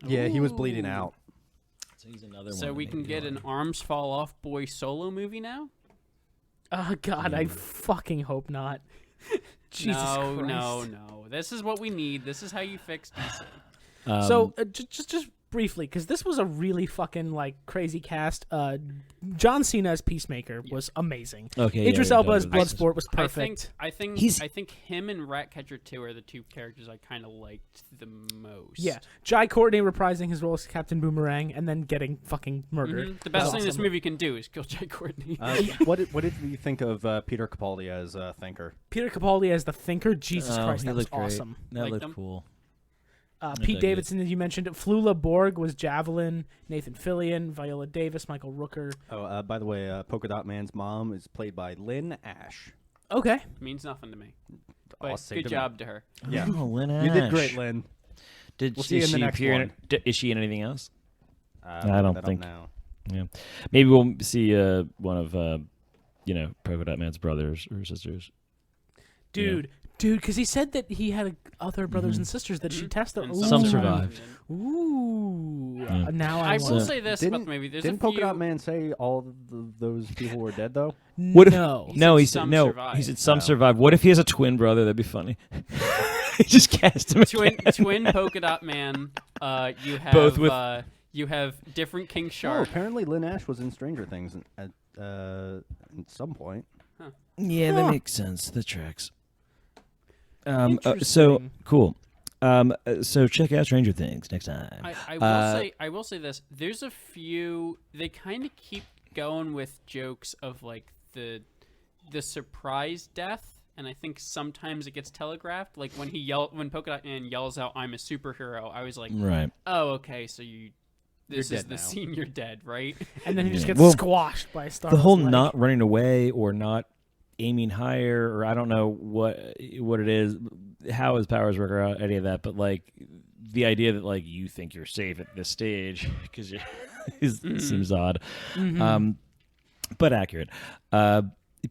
Yeah, he was bleeding out. So he's another one. So we can get an Arms Fall Off Boy solo movie now? Oh God, I fucking hope not. Jesus Christ. No. This is what we need. This is how you fix DC. So just briefly, because this was a really fucking like crazy cast. John Cena as Peacemaker was amazing. Okay, Idris yeah, Elba as that was- Bloodsport was perfect. I think He's- I think him and Ratcatcher 2 are the two characters I kind of liked the most. Yeah, Jai Courtney reprising his role as Captain Boomerang and then getting fucking murdered. The best was thing this awesome. movie can do is kill Jai Courtney. What did you think of Peter Capaldi as Thinker? Peter Capaldi as the Thinker. Jesus Oh, Christ, he that was looked great. awesome. That Liked looked him. cool. Pete that Davidson, as you mentioned, Flula Borg was Javelin. Nathan Fillion, Viola Davis, Michael Rooker. Oh, by the way, Polka Dot Man's mom is played by Lynn Ash. Okay. Means nothing to me. I'll But say good to job to her. Yeah, Oh, Lynn you did Ash. great, Lynn. Did We'll see you is in the she next appear in one. is she in anything else? I don't think- Now. Yeah, maybe we'll see one of Polka Dot Man's brothers or sisters. Dude, because he said that he had other brothers and sisters that she tested. And Some Ooh. survived. Ooh. Yeah. Now I will want- say this about the movie. There's Didn't a few. Polka Dot Man say all of those people were dead though? What if- No. No, said he said some no. survived. He said some Oh. survived. What if he has a twin brother? That'd be funny. He just cast him. Twin Polka Dot Man. You have Both with- you have different King Oh, Shark. apparently Lynn Ash was in Stranger Things at some point. Yeah, that makes sense. That tracks. So Interesting. cool. So check out Stranger Things next time. I will say this. There's a few. They kind of keep going with jokes of like the surprise death, and I think sometimes it gets telegraphed. Like when Polka Dot Man yells out, "I'm a superhero," I was like, Right. "Oh, okay, so this You're is dead the now." scene you're dead, right?" And then he just Yeah. gets Well, squashed by a star. The whole not running away or not aiming higher, or I don't know what it is, how his powers work, or any of that, but like the idea that like you think you're safe at this stage because seems odd, but accurate.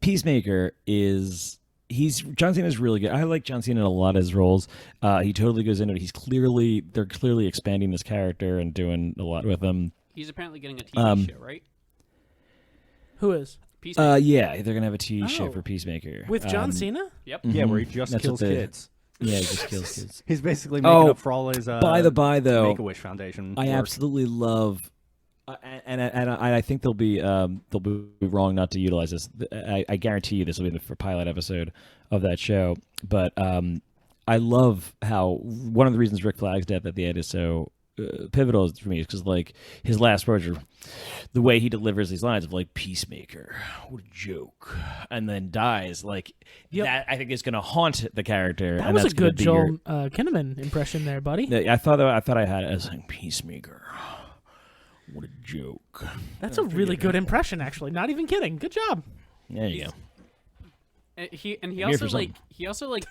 Peacemaker is. John Cena is really good. I like John Cena in a lot of his roles. He totally goes into it. They're clearly expanding this character and doing a lot with him. He's apparently getting a TV show, right? Who is? Peacemaker. Yeah, they're gonna have a TV show Oh. for Peacemaker With John Cena? Yep. Yeah, where he just That's kills what the- kids. Yeah, he just kills kids. He's basically making up for all his By the by, though, Make-A-Wish Foundation. I work. absolutely love, and I think they'll be wrong not to utilize this. I guarantee you this will be the pilot episode of that show. But I love how one of the reasons Rick Flagg's death at the end is so pivotal for me is because like his last words are the way he delivers these lines of like Peacemaker, what a joke, and then dies. Like that, I think is going to haunt the character. That and was a that's gonna good be Joel Kinnaman impression there, buddy. I thought I had it as like Peacemaker. What a joke. That's a really good impression, actually. Not even kidding. Good job. There you go. He here also for like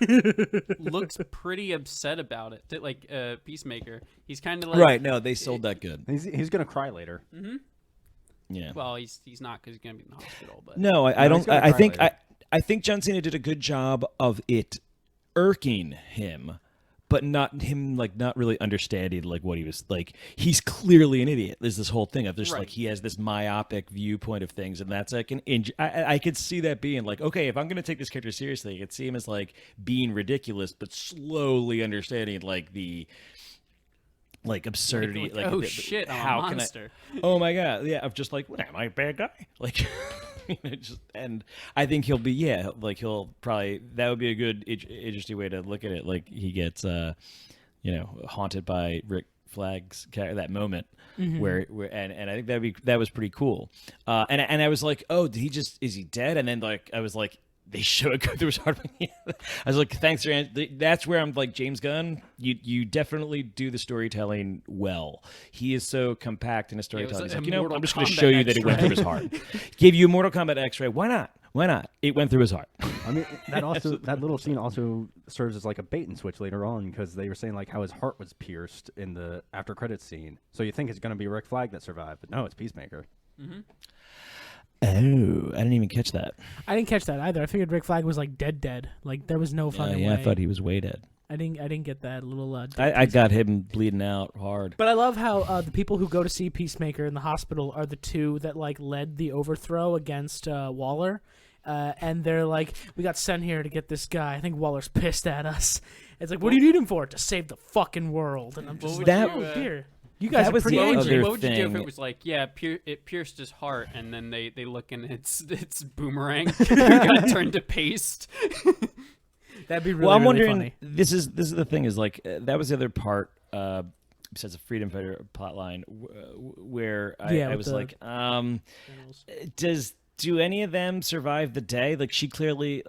looks pretty upset about it. Like Peacemaker, he's kind of like Right, no, they sold that good. He's gonna cry later. Yeah. Well, he's not because he's gonna be in the hospital. But No, I No, don't. he's gonna I cry think later. I think John Cena did a good job of it irking him, but not really understanding like what he was like. He's clearly an idiot. There's this whole thing of there's Right. like he has this myopic viewpoint of things, and that's like I could see that being like, okay, if I'm going to take this character seriously, I could see him as like being ridiculous, but slowly understanding like the absurdity. Like, oh the- shit, I'm how a can monster. Oh my god, yeah, of just like, am I a bad guy? Like, and I think he'll be, he'll probably, that would be a good, interesting way to look at it. Like he gets, haunted by Rick Flagg's character, that moment where and I think that was pretty cool. And I was like, oh, is he dead? And then like, I was like, they showed go through his heart. I was like, thanks, that's where I'm like, James Gunn, you definitely do the storytelling well. He is so compact in his storytelling. He's like, Mortal I'm just going to Kombat show you that it went through his heart. Give you a Mortal Kombat X-ray. Why not? It went through his heart. I mean, that little scene also serves as like a bait and switch later on because they were saying like how his heart was pierced in the after credits scene. So you think it's going to be Rick Flag that survived, but no, it's Peacemaker. Oh, I didn't even catch that. I didn't catch that either. I figured Rick Flag was like dead. Like there was no fucking Yeah, way. I thought he was way dead. I didn't get that little. I got him bleeding out hard. But I love how the people who go to see Peacemaker in the hospital are the two that like led the overthrow against Waller, and they're like, "We got sent here to get this guy. I think Waller's pissed at us." It's like, "What do you need him for? To save the fucking world?" And I'm just like, that- "Oh dear." You guys That are was pretty the ancient. other What would you do if thing. it was like, yeah, it pierced his heart, and then they look and it's boomerang got turned to paste? That'd be really, Well, I'm really wondering. funny. This is the thing is like that was the other part. Besides the Freedom Fighter plotline, where I with was the- like, do any of them survive the day? Like she clearly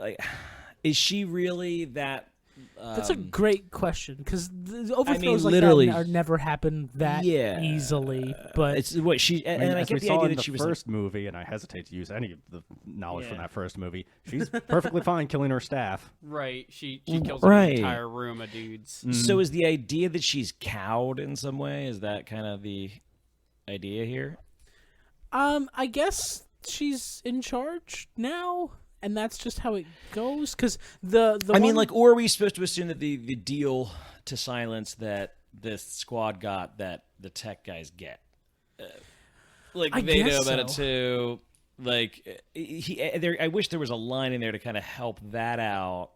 is she really that? That's a great question because overthrows like literally- that never happen that easily. But It's what she I and mean, I as get we the saw idea in that the she was first movie, and I hesitate to use any of the knowledge from Yeah. that first movie. She's perfectly fine killing her staff. Right. She kills Right. an entire room of dudes. So is the idea that she's cowed in some way? Is that kind of the idea here? I guess she's in charge now, and that's just how it goes. Because the I mean, one- like, or are we supposed to assume that the deal to silence that this squad got that the tech guys get? Like I they know guess about it so. too. Like I wish there was a line in there to kind of help that out.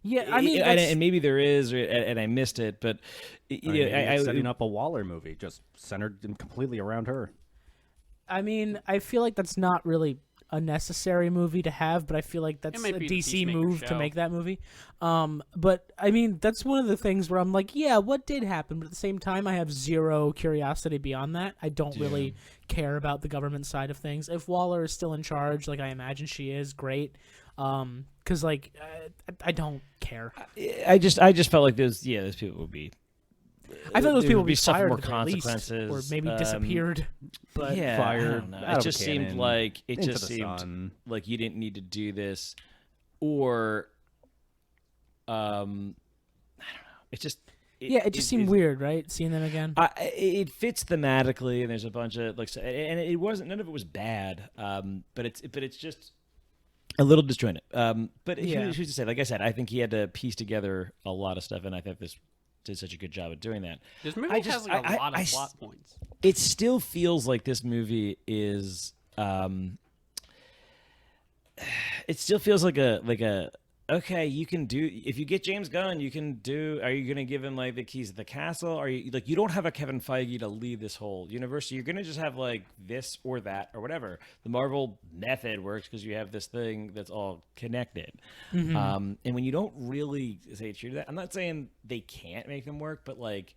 yeah, I mean, and, that's- and maybe there is, and I missed it. But I mean, it's setting up a Waller movie, just centered completely around her. I mean, I feel like that's not really a necessary movie to have, but I feel like that's might a be the DC Peacemaker move to show. make that movie. But I mean, that's one of the things where I'm like, yeah, what did happen? But at the same time, I have zero curiosity beyond that. I don't really care about the government side of things. If Waller is still in charge, like I imagine she is, great. Because like I don't care. I just felt like those people would be. I thought those there people would would be suffer fired more at the very least, consequences, or maybe disappeared. But yeah, fired I don't know. out It of just a seemed cannon, like into the sun. like you didn't need to do this, or I don't know. It just it just seemed weird, right? Seeing them again. It fits thematically, and there's a bunch of like, and it wasn't. None of it was bad, but it's just a little disjointed. But who's to say? Like I said, I think he had to piece together a lot of stuff, and I think this did such a good job at doing that. This movie has like a lot of plot points. It still feels like this movie is. It still feels like a. Okay, you can do if you get James Gunn, you can do. Are you going to give him like the keys to the castle? Are you like you don't have a Kevin Feige to lead this whole universe? So you're going to just have like this or that or whatever. The Marvel method works because you have this thing that's all connected. And when you don't really say true to that, I'm not saying they can't make them work, but like.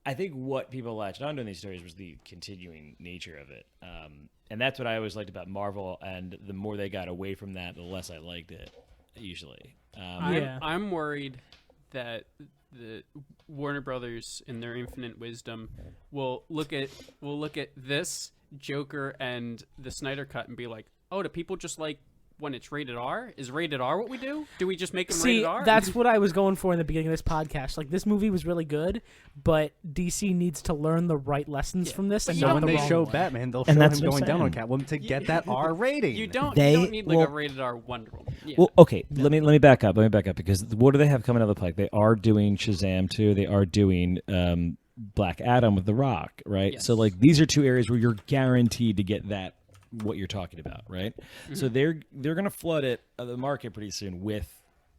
I think what people latched onto in these stories was the continuing nature of it. And that's what I always liked about Marvel, and the more they got away from that, the less I liked it, usually. I'm worried that the Warner Brothers, in their infinite wisdom, will look at this Joker and the Snyder Cut and be like, oh, do people just like when it's rated R? Is rated R what we do? Do we just make them rated R? That's what I was going for in the beginning of this podcast. Like, this movie was really good, but DC needs to learn the right lessons from this. And So not when the they wrong show one. Batman, they'll And show that's him what I'm going down on saying. Catwoman to get that R rating. you don't They- need like well- a rated R Wonder Woman. Yeah. Well, okay, let me back up. Because what do they have coming down the pike? They are doing Shazam 2. They are doing Black Adam with The Rock, right? Yes. So like these are two areas where you're guaranteed to get that what you're talking about, right? So they're going to flood the market pretty soon with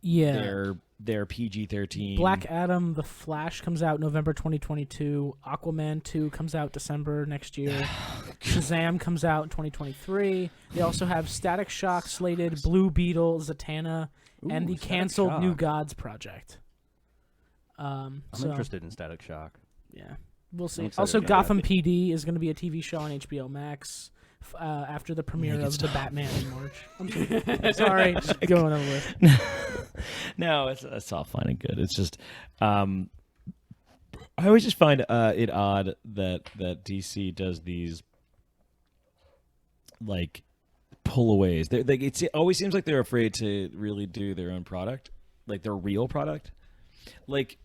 their PG-13. Black Adam, The Flash comes out November 2022. Aquaman 2 comes out December next year. Shazam comes out in 2023. They also have Static Shock slated, Blue Beetle, Zatanna, and the Static canceled Shock. New Gods project. I'm so, interested in Static Shock. Yeah, we'll see. I'm excited Also, about Gotham PD is going to be a TV show on HBO Max after the premiere of The Batman in March. I'm sorry, just going over with. No, it's all fine and good. It's just, I always just find it odd that DC does these like pullaways. It always seems like they're afraid to really do their own product, like their real product. Like,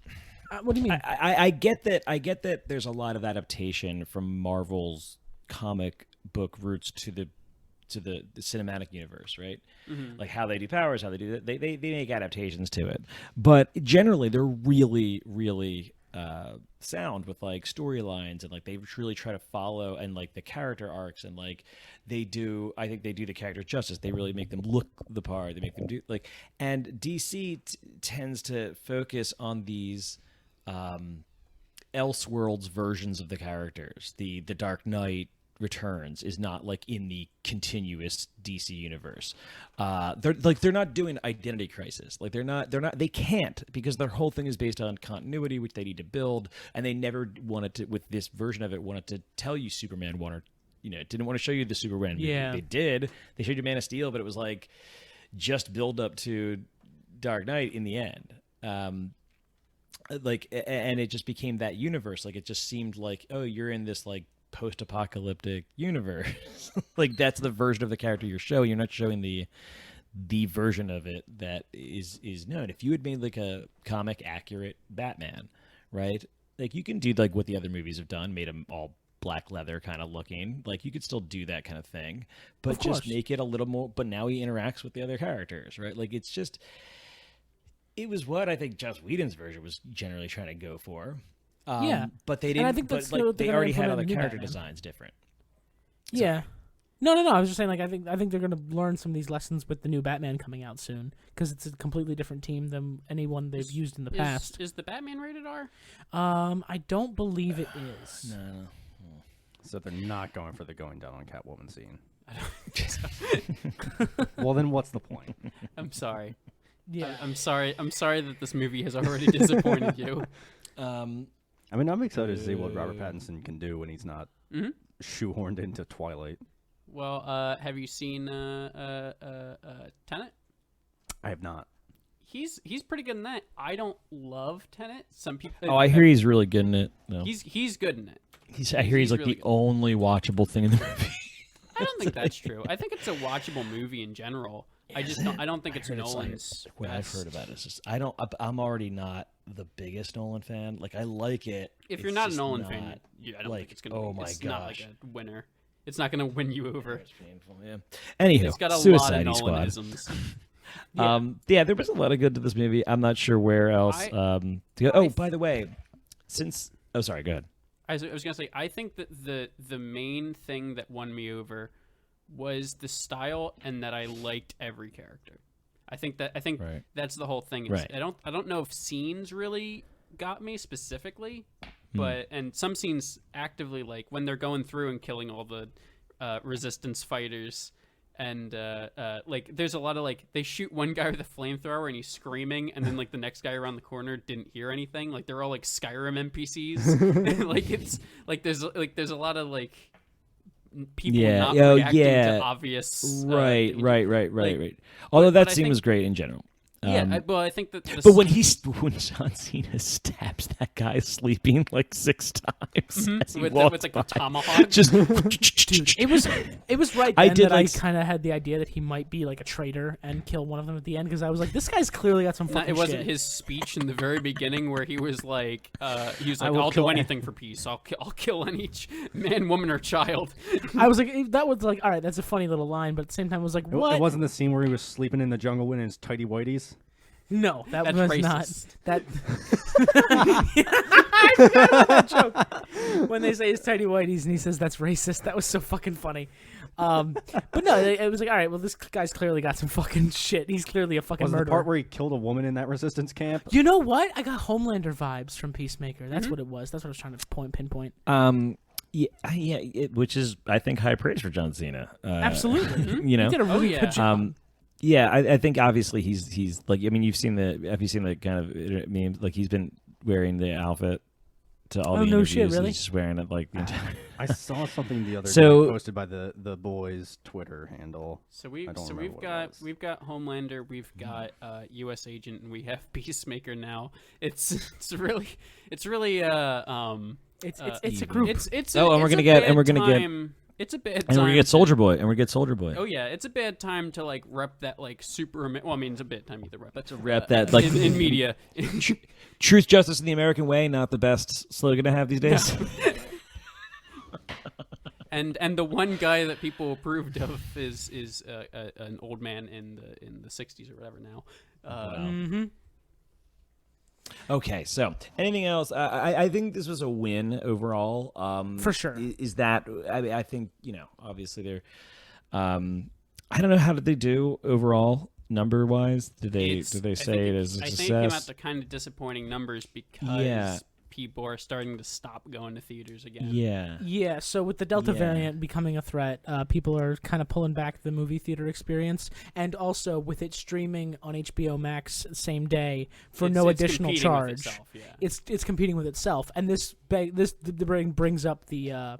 What do you mean? I get that. I get that. There's a lot of adaptation from Marvel's comic book roots to the cinematic universe, right? Like how they do powers, how they do that. They make adaptations to it, but generally they're really, really sound with like storylines, and like they really try to follow and like the character arcs, and like they do. I think they do the characters justice. They really make them look the part. They make them do like, and DC tends to focus on these Elseworlds versions of the characters. The Dark Knight Returns is not like in the continuous DC universe. They're not doing Identity Crisis. Like they can't, because their whole thing is based on continuity, which they need to build, and they never wanted to, with this version of it, wanted to tell you Superman one, or didn't want to show you the Superman movie. Yeah. They did. They showed you Man of Steel, but it was like just build up to Dark Knight in the end. And it just became that universe. Like, it just seemed like, oh, you're in this like post-apocalyptic universe. Like, that's the version of the character you're showing. You're not showing the version of it that is known. If you had made like a comic accurate Batman, right? Like, you can do like what the other movies have done, made him all black leather kind of looking. Like, you could still do that kind of thing, but just make it a little more. But now he interacts with the other characters, right? Like, it's just. It was what I think Joss Whedon's version was generally trying to go for. But they didn't. And I think that's but, like, they already had other character Batman. designs different. Yeah. No. I was just saying, like, I think they're going to learn some of these lessons with the new Batman coming out soon, because it's a completely different team than anyone they've used in the past. Is the Batman rated R? I don't believe it is. No. So they're not going for the going down on Catwoman scene. Well, then what's the point? I'm sorry. Yeah. I'm sorry that this movie has already disappointed you. I mean, I'm excited to see what Robert Pattinson can do when he's not shoehorned into Twilight. Well, have you seen Tenet? I have not. He's pretty good in that. I don't love Tenet. Some people. Oh, I hear he's really good in it. No. He's good in it. I hear he's like really the good. only watchable thing in the movie. I don't think that's true. I think it's a watchable movie in general. I don't think it's Nolan's. What I've heard about it is just I'm already not the biggest Nolan fan. Like, I like it. If It's you're not a just Nolan not, fan, I don't like, think it's gonna. oh be, my it's not like gosh. a winner. It's not gonna win you over. It's painful. Yeah. Anywho, It's got a Suicide lot of Squad. Nolanisms. There was a lot of good to this movie. I'm not sure where else. To go. Oh, by the way, sorry, go ahead. I was gonna say, I think that the main thing that won me over was the style, and that I liked every character. I think Right. that's the whole thing. Right. I don't know if scenes really got me specifically, but and some scenes actively, like when they're going through and killing all the resistance fighters, and like there's a lot of like they shoot one guy with a flamethrower and he's screaming, and then like the next guy around the corner didn't hear anything. Like they're all like Skyrim NPCs. Like it's like there's a lot of like people not reacting to obvious right. Like, Although but that I scene think- was great in general. I think that But when John Cena stabs that guy sleeping like 6 times as he with walks like by, a tomahawk, just It was right I then did that like I kind of had the idea that he might be like a traitor and kill one of them at the end, because I was like, this guy's clearly got some fucking it wasn't shit. his speech in the very beginning where he was like, will I'll kill do anything for peace. I'll kill any man, woman, or child. I was like, that was like, all right, that's a funny little line, but at the same time, I was like, what? It wasn't the scene where he was sleeping in the jungle in his tighty whities. No, that That's was racist. not that. I forgot about that joke. When they say it's tidy whities and he says that's racist, that was so fucking funny. But no, it was like, all right, well, this guy's clearly got some fucking shit. He's clearly a fucking Was murderer. the part where he killed a woman in that resistance camp? You know what? I got Homelander vibes from Peacemaker. That's what it was. That's what I was trying to pinpoint. which is I think high praise for John Cena. Absolutely. You know, He did a really yeah. good job. Yeah, I think obviously he's like, I mean, have you seen the kind of meme, like he's been wearing the outfit to all the no interviews. shit, really? He's just wearing it like the entire. I saw something the other So- day posted by the boys' Twitter handle. So we've I don't remember what it was. got Homelander, we've got U.S. Agent, and we have Peacemaker now. It's really It's a group. It's Oh, and we're gonna get- it's a bad time. And we're gonna get Soldier Boy, Oh yeah, it's a bad time to like rep that like super. Well, I mean, it's a bad time to rep it. to rep that like in media. truth, justice, and the American way. Not the best slogan to have these days. And the one guy that people approved of is an old man in the 60s or whatever now. Okay, so anything else? I think this was a win overall. For sure. Is that? I mean, I think obviously they're. I don't know, how did they do overall number wise? Did they say it as a I success? think it came out to kind of disappointing numbers because people are starting to stop going to theaters again. Yeah. Yeah, so with the Delta Yeah. variant becoming a threat, people are kind of pulling back the movie theater experience, and also with it streaming on HBO Max same day for It's additional competing with charge. itself, yeah. It's competing with itself, and this brings up the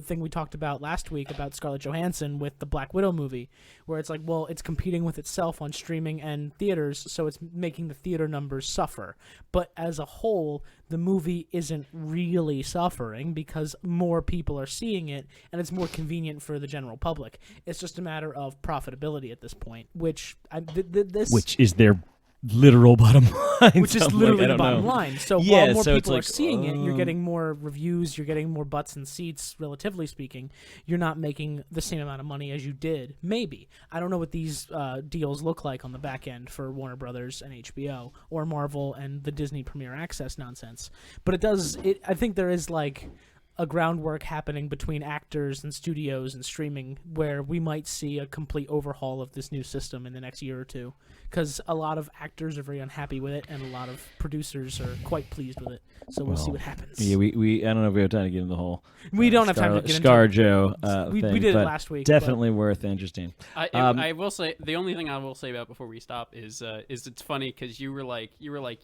thing we talked about last week about Scarlett Johansson with the Black Widow movie, where it's like, well, it's competing with itself on streaming and theaters, so it's making the theater numbers suffer. But as a whole, the movie isn't really suffering because more people are seeing it, and it's more convenient for the general public. It's just a matter of profitability at this point, which Is their literal bottom line. which is So I'm literally like, I the don't bottom know. line. So Yeah, while more so it's people are like, seeing it, you're getting more reviews, you're getting more butts and seats, relatively speaking. You're not making the same amount of money as you did. Maybe. I don't know what these deals look like on the back end for Warner Brothers and HBO or Marvel and the Disney Premier Access nonsense. But it does. I think there is like a groundwork happening between actors and studios and streaming where we might see a complete overhaul of this new system in the next year or two, because a lot of actors are very unhappy with it and a lot of producers are quite pleased with it. So we'll see what happens. Yeah, we I don't know if we have time to get into the whole. We don't have time to get into ScarJo we thing, did it but last week, Definitely worth interesting. I will say the only thing I will say about before we stop is it's funny because you were like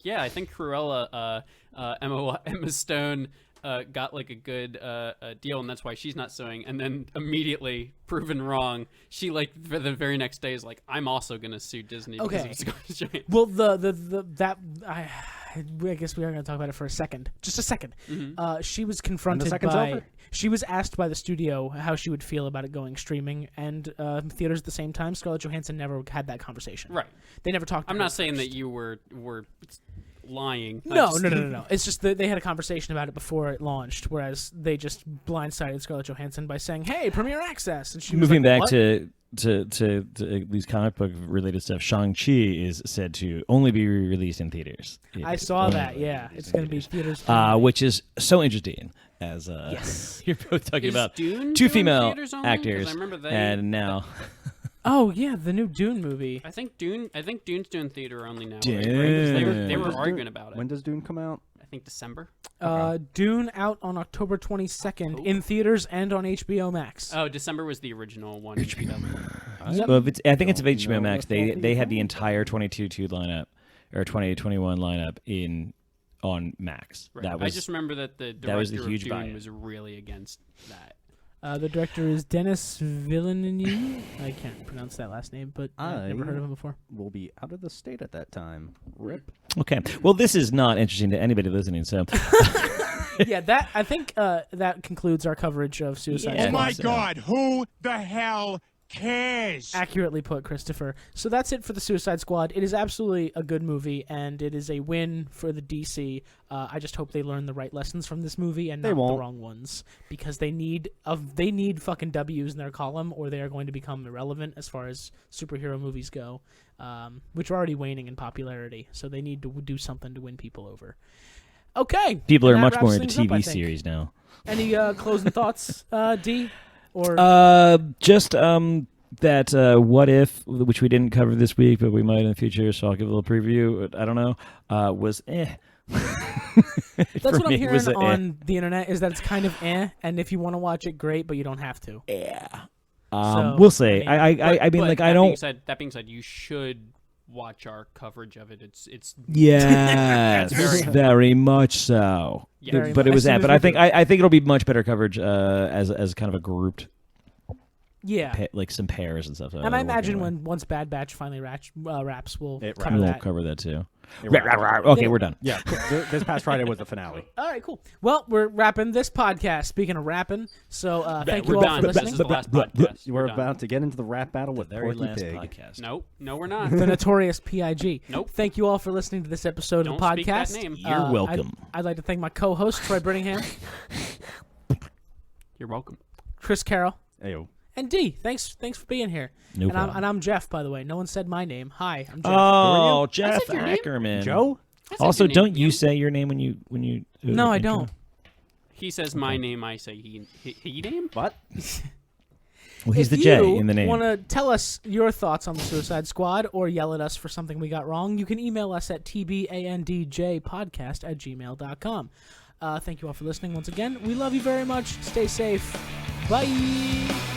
yeah, I think Cruella Emma Stone got like a good deal, and that's why she's not suing. And then immediately proven wrong, she like for the very next day is like, I'm also gonna sue Disney. Okay. Because of Scarlett Johansson. Well, I guess we are going to talk about it for a second. Just a second. She was confronted second's by. over? She was asked by the studio how she would feel about it going streaming and theaters at the same time. Scarlett Johansson never had that conversation. Right. They never talked. To I'm her not saying first. that you were lying. No. It's just that they had a conversation about it before it launched, whereas they just blindsided Scarlett Johansson by saying, "Hey, Premier Access," and she was Moving like, back "What?" to these comic book related stuff, Shang Chi is said to only be released in theaters. I saw that. Yeah, it's going to be theaters. Which is so interesting. As Yes. you're both talking Is about Dune two doing female theaters only? 'Cause actors, I remember they- and now Oh yeah, the new Dune movie. I think Dune's doing theater only now. Right? Dune. 'Cause they When were does arguing Dune- about it. When does Dune come out? I think December. Dune out on October 22nd in theaters and on HBO Max. Oh, December was the original one. Yep. well, I think it's of Don't HBO know Max. if I'll They had be the entire 22 lineup or 2021 lineup on Max. Right. That was I just remember that the that was the director huge of Dune buy-in. was really against that. The director is Denis Villeneuve. I can't pronounce that last name, but I've never heard of him before. We'll be out of the state at that time. Rip. okay. Well, this is not interesting to anybody listening. So Yeah, that I think that concludes our coverage of Suicide Yeah. Oh Squad. my so- God, who the hell cares? Accurately put, Christopher. So that's it for the Suicide Squad. It is absolutely a good movie, and it is a win for the DC. I just hope they learn the right lessons from this movie and They not the won't. wrong ones, because they need fucking W's in their column, or they are going to become irrelevant as far as superhero movies go, which are already waning in popularity. So they need to do something to win people over. Okay, people are and that much more wraps into things up, I TV think. series now. Any closing thoughts, D? Or Just that what if, which we didn't cover this week, but we might in the future. So I'll give a little preview. I don't know. Was that's For what I'm me, it hearing was a on the internet is that it's kind of and if you want to watch it, great, but you don't have to. So, we'll see. I mean- I mean, But like, that I being don't. said, that being said, you should watch our coverage of it. It's Yes, very- very much so. Yeah. Very But it much. was As soon that. as But we I think do. I think it'll be much better coverage as kind of a grouped, Yeah. like some pairs and stuff. And I imagine once Bad Batch finally wraps, we'll It cover we'll that. cover that too. Right. Okay, we're done. Yeah, this past Friday was the finale. All right, cool. Well, we're wrapping this podcast. Speaking of rapping, so thank you we're all done. for This listening. is the last podcast. We're done. about to get into the rap battle with Very Porky last Pig. podcast. Nope, no, we're not. The notorious PIG. Nope. Thank you all for listening to this episode Don't of the speak that podcast. name. You're welcome. I'd like to thank my co-host Troy Brittingham, You're welcome. Chris Carroll, Ayo. and D. Thanks for being here. No problem. I'm Jeff, by the way. No one said my name. Hi, I'm Jeff. Oh, I Jeff said your name. Ackerman. Joe? I said Also, your name. don't you say your name when you No, I intro? don't. He says my name. I say he name. What? Well, he's if the J you in the name. want to tell us your thoughts on the Suicide Squad or yell at us for something we got wrong, you can email us at tbandjpodcast@gmail.com. Thank you all for listening once again. We love you very much. Stay safe. Bye.